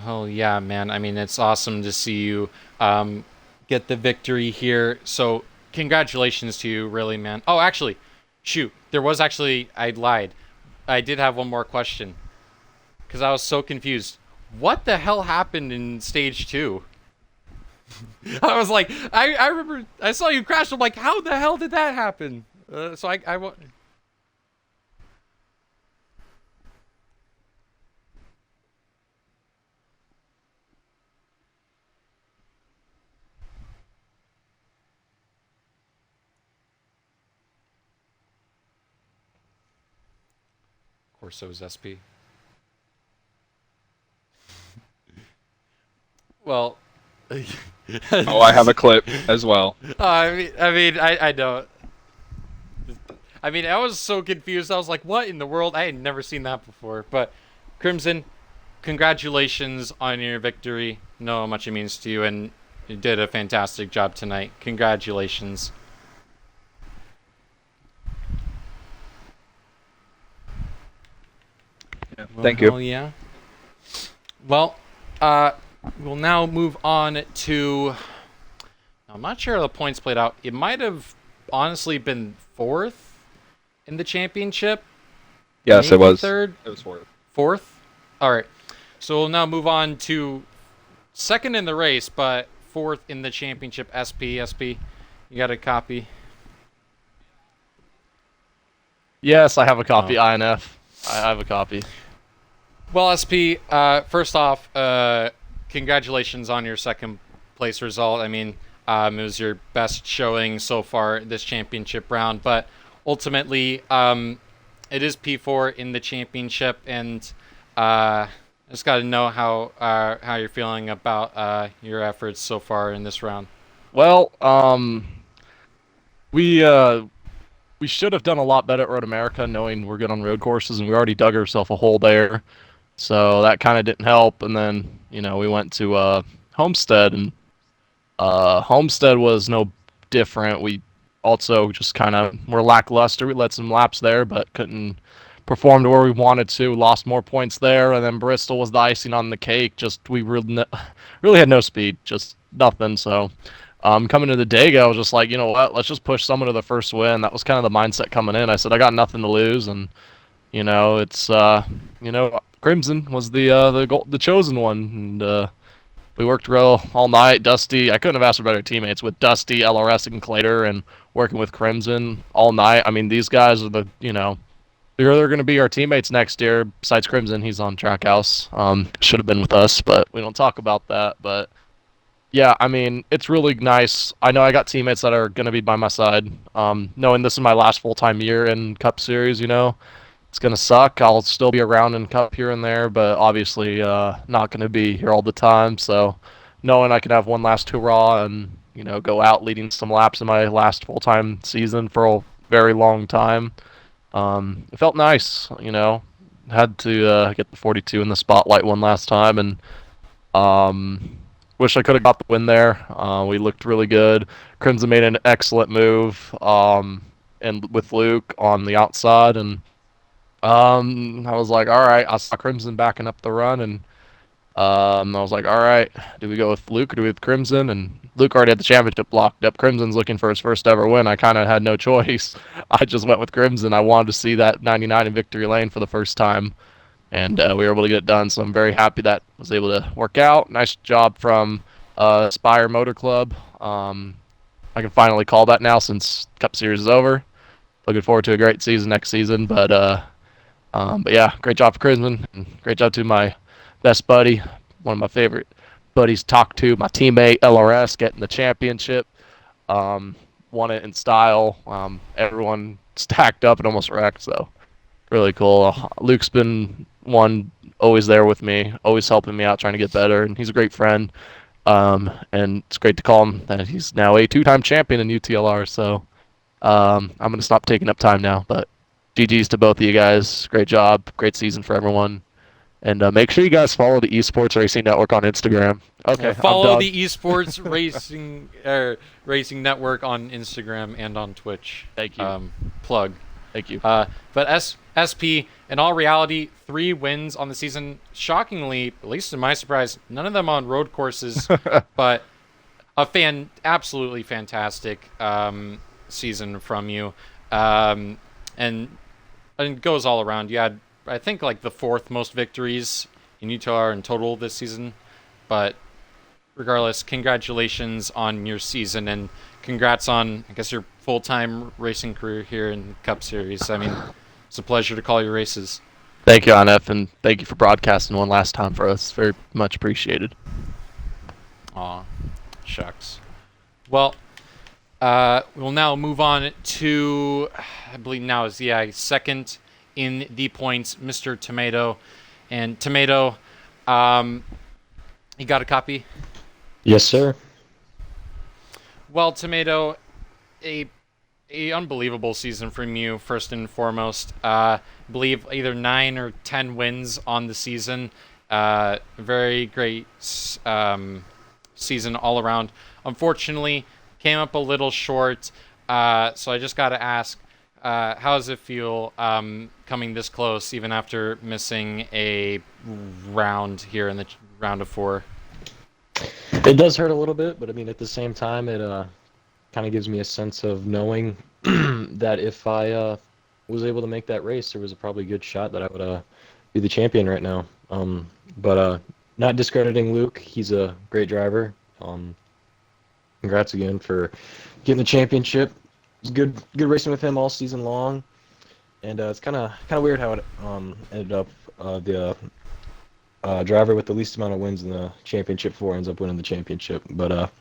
Oh yeah, man. I mean, it's awesome to see you get the victory here. So, congratulations to you, really, man. Oh, actually, shoot, there was actually I lied. I did have one more question because I was so confused. What the hell happened in stage two? I was like, I remember I saw you crash. I'm like, how the hell did that happen? Of course, it was SP. Well, Oh, I have a clip as well. I know. I mean, I was so confused. I was like, what in the world? I had never seen that before. But, Crimson, congratulations on your victory. Know how much it means to you, and you did a fantastic job tonight. Congratulations. Yeah, Well, thank hell you. yeah. Well, we'll now move on to. I'm not sure how the points played out. It might have honestly been fourth in the championship. Yes, it Maybe was. third. It was for it. Fourth? Alright. So we'll now move on to second in the race, but fourth in the championship. SP. You got a copy? Yes, I have a copy. Oh. INF. I have a copy. Well, SP, first off, congratulations on your second place result. I mean, it was your best showing so far this championship round, but ultimately, it is P4 in the championship, and I just got to know how you're feeling about your efforts so far in this round. Well, we should have done a lot better at Road America, knowing we're good on road courses, and we already dug ourselves a hole there. So that kind of didn't help. And then we went to Homestead, and Homestead was no different. We also just kind of were lackluster. We led some laps there, but couldn't perform to where we wanted to. Lost more points there, and then Bristol was the icing on the cake. Just we really had no speed, just nothing. So coming to the Dega, I was just like, you know what? Let's just push someone to the first win. That was kind of the mindset coming in. I said I got nothing to lose, and it's Crimson was the chosen one, and we worked real all night. Dusty, I couldn't have asked for better teammates with Dusty, LRS, and Clater, and working with Crimson all night. I mean, these guys are they're going to be our teammates next year. Besides Crimson, he's on Trackhouse. Should have been with us, but we don't talk about that. But yeah, I mean, it's really nice. I know I got teammates that are going to be by my side. Knowing this is my last full-time year in Cup Series, it's going to suck. I'll still be around in Cup here and there, but obviously not going to be here all the time. So knowing I can have one last hurrah and, go out leading some laps in my last full-time season for a very long time, it felt nice, Had to get the 42 in the spotlight one last time, and wish I could have got the win there. We looked really good. Crimson made an excellent move, and with Luke on the outside, and I was like, all right. I saw Crimson backing up the run, and I was like, all right. Do we go with Luke or do we with Crimson? And Luke already had the championship locked up. Crimson's looking for his first ever win. I kind of had no choice. I just went with Crimson. I wanted to see that 99 in victory lane for the first time, and we were able to get it done. So I'm very happy that was able to work out. Nice job from Spire Motor Club. I can finally call that now since Cup Series is over. Looking forward to a great season next season, but yeah, great job for Crimson, and great job to my best buddy, one of my favorite buddies, talk to my teammate LRS, getting the championship. Won it in style. Everyone stacked up and almost wrecked, so really cool. Luke's been always there with me, always helping me out, trying to get better, and he's a great friend. And it's great to call him that he's now a two-time champion in UTLR. So I'm gonna stop taking up time now, but GG's to both of you guys. Great job. Great season for everyone. And make sure you guys follow the Esports Racing Network on Instagram. Okay, follow the Esports Racing Network on Instagram and on Twitch. Thank you. Plug. Thank you. But SP, in all reality, 3 wins on the season. Shockingly, at least to my surprise, none of them on road courses, but absolutely fantastic season from you. And it goes all around. You had, I think, like the 4th most victories in Utah in total this season. But regardless, congratulations on your season, and congrats on, I guess, your full-time racing career here in Cup Series. I mean, it's a pleasure to call your races. Thank you, NF, and thank you for broadcasting one last time for us. Very much appreciated. Aw, shucks. Well, we'll now move on to, I believe now is, second in the points, Mr. Tomato. And Tomato, you got a copy? Yes, sir. Well, Tomato, a unbelievable season from you, first and foremost. I believe either 9 or 10 wins on the season. Very great season all around. Unfortunately, came up a little short. So I just got to ask, how does it feel coming this close, even after missing a round here in the round of 4? It does hurt a little bit, but I mean, at the same time, it kind of gives me a sense of knowing that if I was able to make that race, there was a probably good shot that I would be the champion right now. But not discrediting Luke, he's a great driver. Congrats again for getting the championship. It was good racing with him all season long, and it's kind of weird how it ended up. The driver with the least amount of wins in the championship 4 ends up winning the championship. But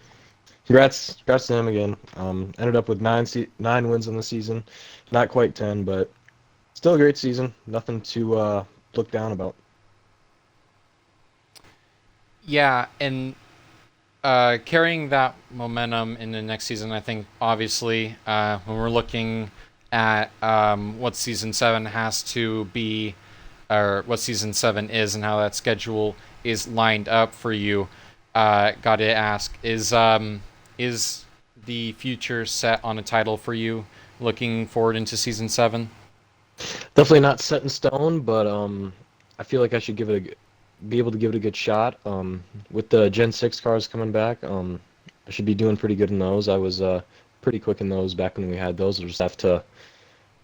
congrats to him again. Ended up with 9 wins in the season, not quite 10, but still a great season. Nothing to look down about. Yeah, and carrying that momentum in the next season, I think, obviously, when we're looking at what Season 7 has to be, or what Season 7 is and how that schedule is lined up for you, got to ask, is the future set on a title for you looking forward into Season 7? Definitely not set in stone, but I feel like I should be able to give it a good shot. With the Gen 6 cars coming back, I should be doing pretty good in those. I was pretty quick in those back when we had those. We'll just have to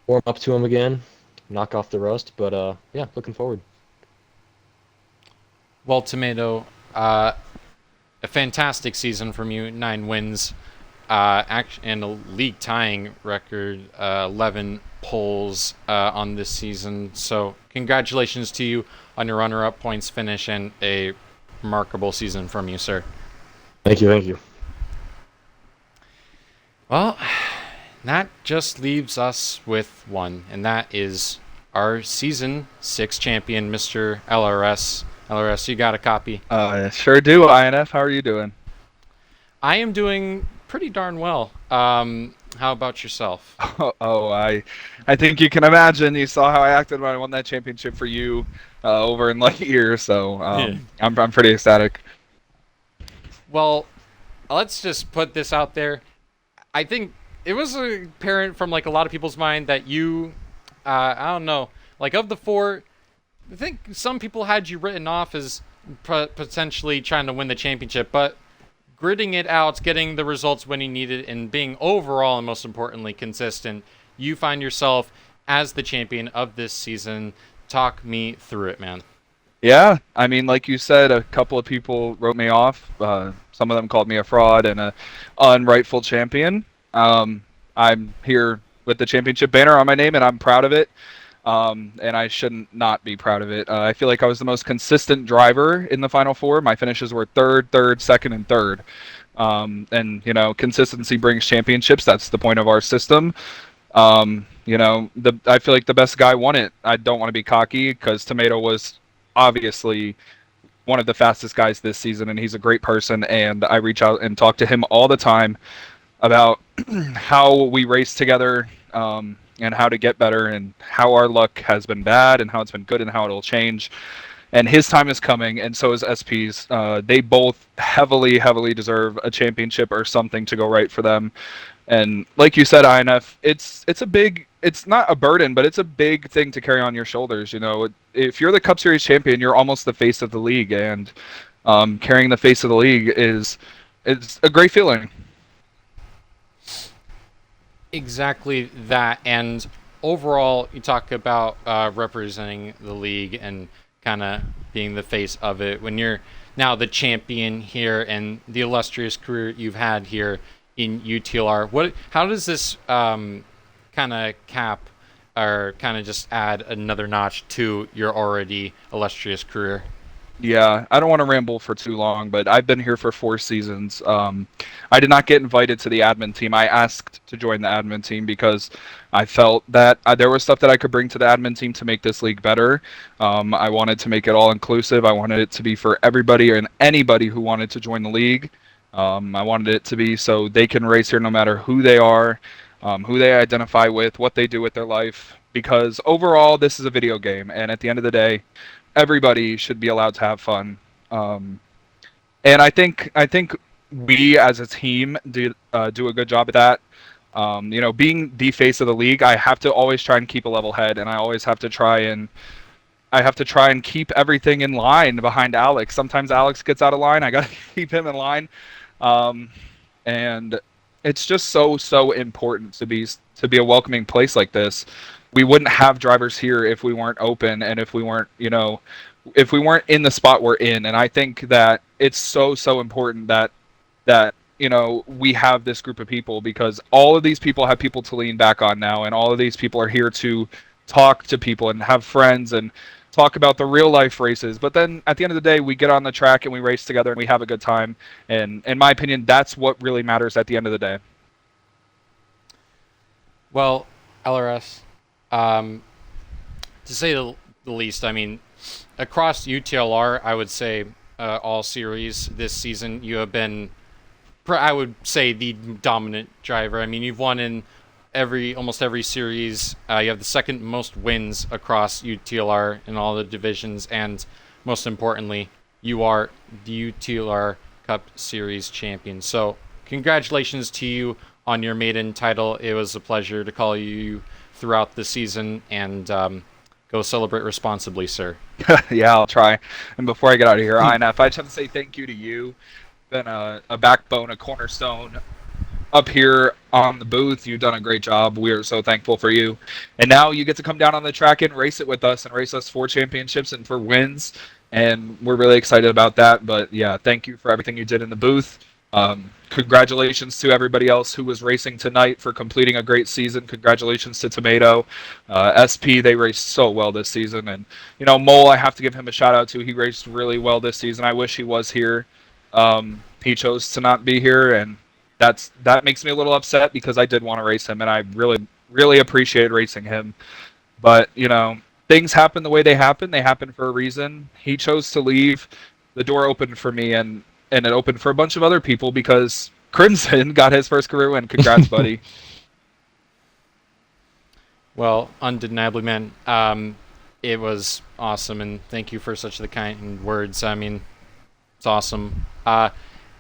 warm up to them again, knock off the rust, but yeah, looking forward. Well, Tomato, a fantastic season from you, 9 wins, and a league tying record, 11 poles on this season. So congratulations to you on your runner-up points finish and a remarkable season from you, sir. Thank you. Well, that just leaves us with one, and that is our Season 6 champion, Mr. LRS. LRS, you got a copy? Sure do, INF. How are you doing? I am doing pretty darn well. How about yourself? I think you can imagine. You saw how I acted when I won that championship for you over in Lightyear, so I'm pretty ecstatic. Well, let's just put this out there. I think it was apparent from like a lot of people's mind that you, I don't know, like of the 4, I think some people had you written off as potentially trying to win the championship, but gritting it out, getting the results when you needed, and being overall and most importantly consistent, you find yourself as the champion of this season. Talk me through it, man. Yeah, I mean, like you said, a couple of people wrote me off. Some of them called me a fraud and an unrightful champion. I'm here with the championship banner on my name, and I'm proud of it. And I shouldn't not be proud of it. I feel like I was the most consistent driver in the Final 4. My finishes were third, second, and third. And, you know, consistency brings championships. That's the point of our system. You know, I feel like the best guy won it. I don't want to be cocky because Tomato was obviously one of the fastest guys this season, and he's a great person. And I reach out and talk to him all the time about how we race together, and how to get better, and how our luck has been bad and how it's been good and how it'll change. and his time is coming, and so is SP's. They both heavily deserve a championship or something to go right for them. And like you said, INF, it's not a burden, but it's a big thing to carry on your shoulders. You know, if you're the Cup Series champion, you're almost the face of the league, and carrying the face of the league is a great feeling. Exactly that. And overall, you talk about representing the league and kind of being the face of it. When you're now the champion here and the illustrious career you've had here in UTLR, how does this kind of cap or kind of just add another notch to your already illustrious career? Yeah, I don't want to ramble for too long, but I've been here for 4 seasons. I did not get invited to the admin team. I asked to join the admin team because I felt that there was stuff that I could bring to the admin team to make this league better. I wanted to make it all inclusive. I wanted it to be for everybody and anybody who wanted to join the league. I wanted it to be so they can race here no matter who they are, who they identify with, what they do with their life. Because overall, this is a video game, and at the end of the day, everybody should be allowed to have fun. And I think we as a team do a good job at that. You know, being the face of the league, I have to always try and keep a level head, and I always have to try and keep everything in line behind Alex. Sometimes Alex gets out of line. I got to keep him in line. And it's just so important to be a welcoming place like this. We wouldn't have drivers here if we weren't open and if we weren't, you know, if we weren't in the spot we're in. And I think that it's so important that you know, we have this group of people, because all of these people have people to lean back on now, and all of these people are here to talk to people and have friends and talk about the real life races. But then at the end of the day, we get on the track and we race together and we have a good time. And in my opinion, that's what really matters at the end of the day. Well, LRS, to say the least, I mean, across UTLR, I would say all series this season, you have been, I would say, the dominant driver. I mean, you've won in almost every series. You have the second most wins across UTLR in all the divisions, and most importantly, you are the UTLR Cup Series champion. So, congratulations to you on your maiden title. It was a pleasure to call you throughout the season, and go celebrate responsibly, sir. Yeah, I'll try. And before I get out of here, INF, I just have to say thank you to you. Been a backbone, a cornerstone up here on the booth. You've done a great job. We are so thankful for you. And now you get to come down on the track and race it with us and race us for championships and for wins. And we're really excited about that. But yeah, thank you for everything you did in the booth. Congratulations to everybody else who was racing tonight for completing a great season. Congratulations to Tomato, SP. They raced so well this season. And, you know, Mole, I have to give him a shout out to. He raced really well this season. I wish he was here. He chose to not be here, and that makes me a little upset, because I did want to race him and I really appreciate racing him. But, you know, things happen the way they happen. They happen for a reason. He chose to leave. The door opened for me, and it opened for a bunch of other people, because Crimson got his first career win. Congrats, buddy. Well, undeniably, man, it was awesome, and thank you for such the kind words. I mean, it's awesome.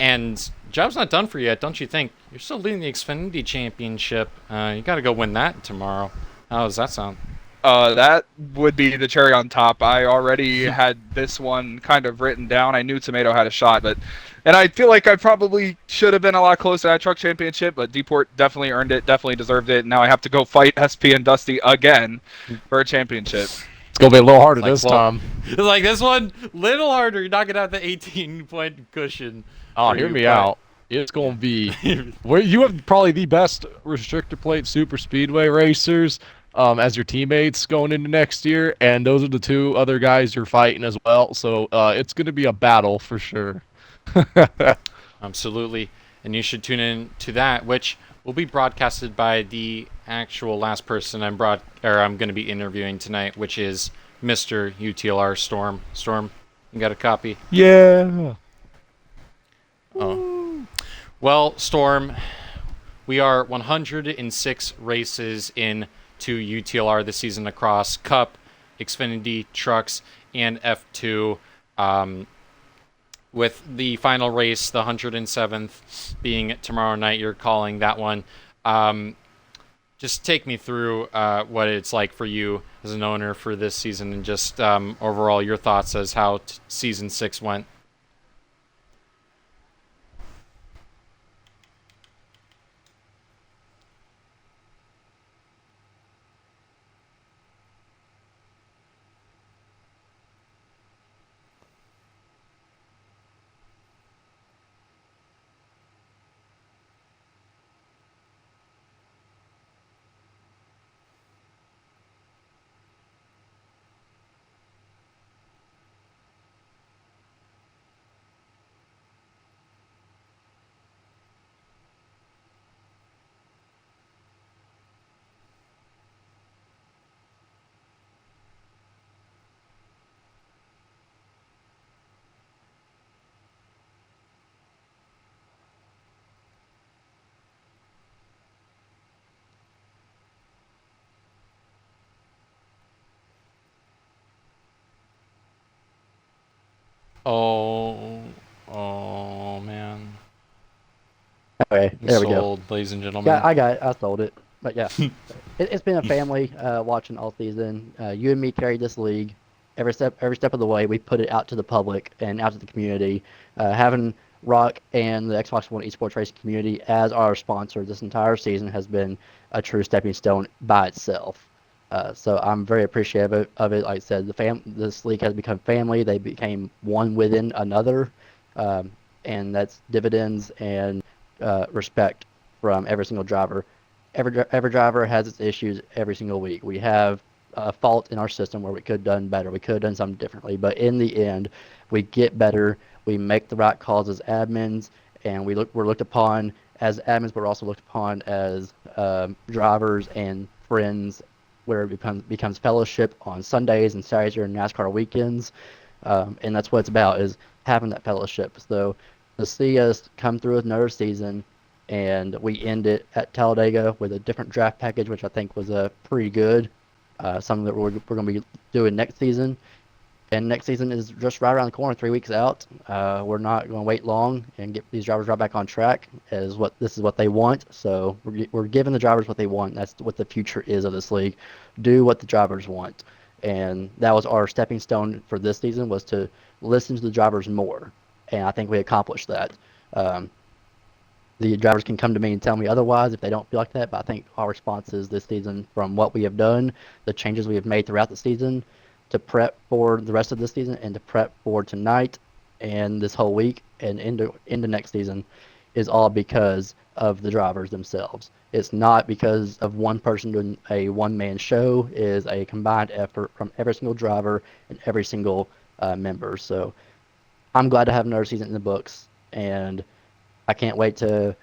And job's not done for you yet, don't you think? You're still leading the Xfinity Championship. You got to go win that tomorrow. How does that sound? That would be the cherry on top. I already had this one kind of written down. I knew Tomato had a shot, and I feel like I probably should have been a lot closer to that truck championship, but Deport definitely earned it, definitely deserved it. Now I have to go fight SP and Dusty again for a championship. It's going to be a little harder this time. Like this one, little harder. You're knocking out the 18-point cushion. Oh, hear me out. It's going to be where you have probably the best restrictor plate super speedway racers as your teammates going into next year, and those are the two other guys you're fighting as well. So it's going to be a battle for sure. Absolutely, and you should tune in to that, which will be broadcasted by the actual last person I'm going to be interviewing tonight, which is Mr. UTLR Storm. Storm, you got a copy? Yeah. Oh. Well, Storm, we are 106 races in to UTLR this season across Cup, Xfinity, Trucks, and F2. With the final race, the 107th, being tomorrow night, you're calling that one. Just take me through what it's like for you as an owner for this season, and just overall your thoughts as how season 6 went. Oh, oh man. Okay, I'm there we go. sold, ladies and gentlemen. Yeah, I got it. I sold it. But yeah, it's been a family watching all season. You and me carried this league every step of the way. We put it out to the public and out to the community. Having Rock and the Xbox One esports racing community as our sponsor this entire season has been a true stepping stone by itself. So I'm very appreciative of it. Like I said, this league has become family. They became one within another, and that's dividends and respect from every single driver. Every driver has its issues every single week. We have a fault in our system where we could have done better. We could have done something differently. But in the end, we get better. We make the right calls as admins, and we're looked upon as admins, but we're also looked upon as drivers and friends, where it becomes fellowship on Sundays and Saturdays during NASCAR weekends, and that's what it's about, is having that fellowship. So to see us come through another season, and we end it at Talladega with a different draft package, which I think was pretty good. Something that we're going to be doing next season. And next season is just right around the corner, 3 weeks out. We're not going to wait long and get these drivers right back on track. This is what they want. So we're giving the drivers what they want. That's what the future is of this league. Do what the drivers want. And that was our stepping stone for this season, was to listen to the drivers more. And I think we accomplished that. The drivers can come to me and tell me otherwise if they don't feel like that, but I think our response is this season, from what we have done, the changes we have made throughout the season, to prep for the rest of this season and to prep for tonight and this whole week and into next season, is all because of the drivers themselves. It's not because of one person doing a one-man show. It is a combined effort from every single driver and every single member. So I'm glad to have another season in the books, and I can't wait to,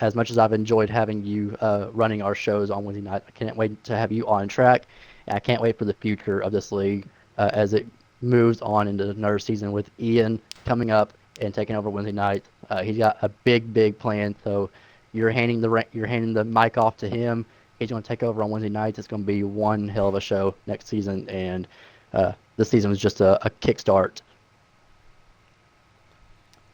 as much as I've enjoyed having you running our shows on Wednesday night, I can't wait to have you on track. And I can't wait for the future of this league as it moves on into another season with Ian coming up and taking over Wednesday night. He's got a big plan. So you're handing the mic off to him. He's going to take over on Wednesday nights. It's going to be one hell of a show next season, and this season was just a kickstart.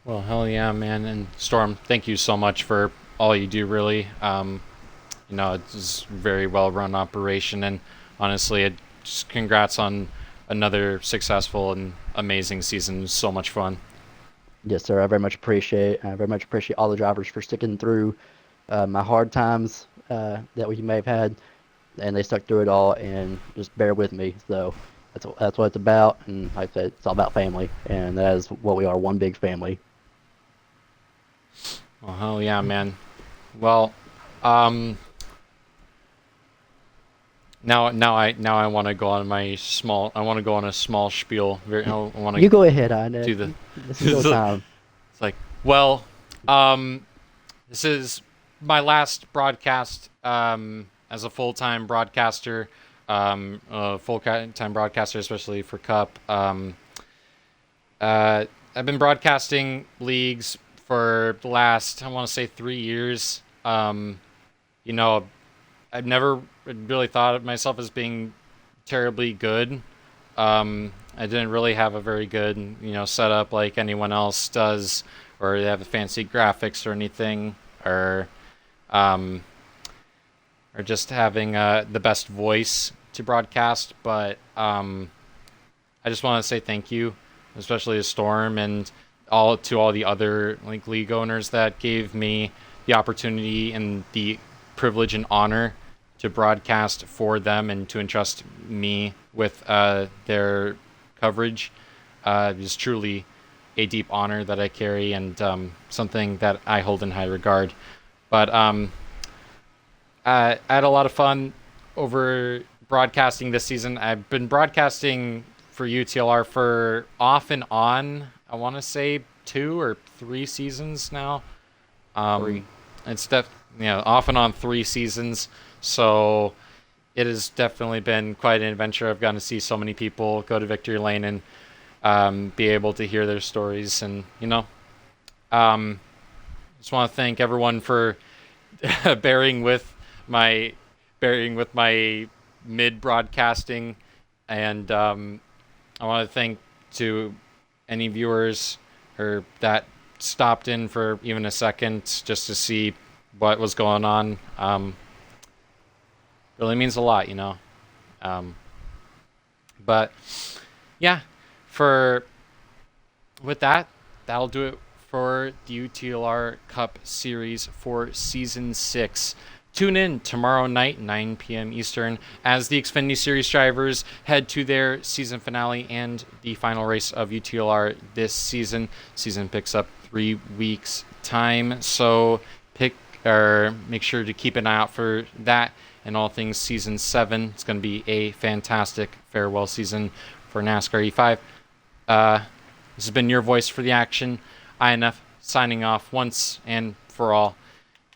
Well, hell yeah, man. And Storm, thank you so much for all you do, really. It's a very well-run operation, and honestly, just congrats on another successful and amazing season. It was so much fun. Yes, sir. I very much appreciate all the drivers for sticking through my hard times that we may have had, and they stuck through it all and just bear with me. So that's what it's about, and like I said, it's all about family, and that is what we are, one big family. Well, hell yeah, man. Well, now I want to go on a small spiel. I want to. You go ahead, I know. Do the. This is your time. It's like, well, this is my last broadcast as a full-time broadcaster, especially for Cup. I've been broadcasting leagues for the last, I want to say, 3 years. I've never really thought of myself as being terribly good. I didn't really have a very good, setup like anyone else does, or they have the fancy graphics or anything, um, or just having the best voice to broadcast. But I just want to say thank you, especially to Storm and all the other like league owners that gave me the opportunity and the privilege and honor to broadcast for them and to entrust me with their coverage. It is truly a deep honor that I carry, and something that I hold in high regard. But I had a lot of fun over broadcasting this season. I've been broadcasting for UTLR for off and on, I want to say 2 or 3 seasons now. 3. It's off and on 3 seasons. So it has definitely been quite an adventure. I've gotten to see so many people go to Victory Lane and be able to hear their stories. And, just want to thank everyone for bearing with my mid broadcasting. And I want to thank to any viewers or that stopped in for even a second just to see what was going on. Really means a lot, but yeah, with that, that'll do it for the UTLR Cup Series for Season 6. Tune in tomorrow night, 9 p.m. Eastern, as the Xfinity Series drivers head to their season finale and the final race of UTLR this season. Season picks up 3 weeks' time, so make sure to keep an eye out for that and all things Season 7. It's going to be a fantastic farewell season for NASCAR E5. This has been your voice for the action, INF, signing off once and for all.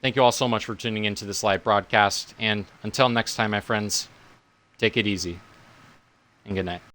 Thank you all so much for tuning into this live broadcast, and until next time, my friends, take it easy, and good night.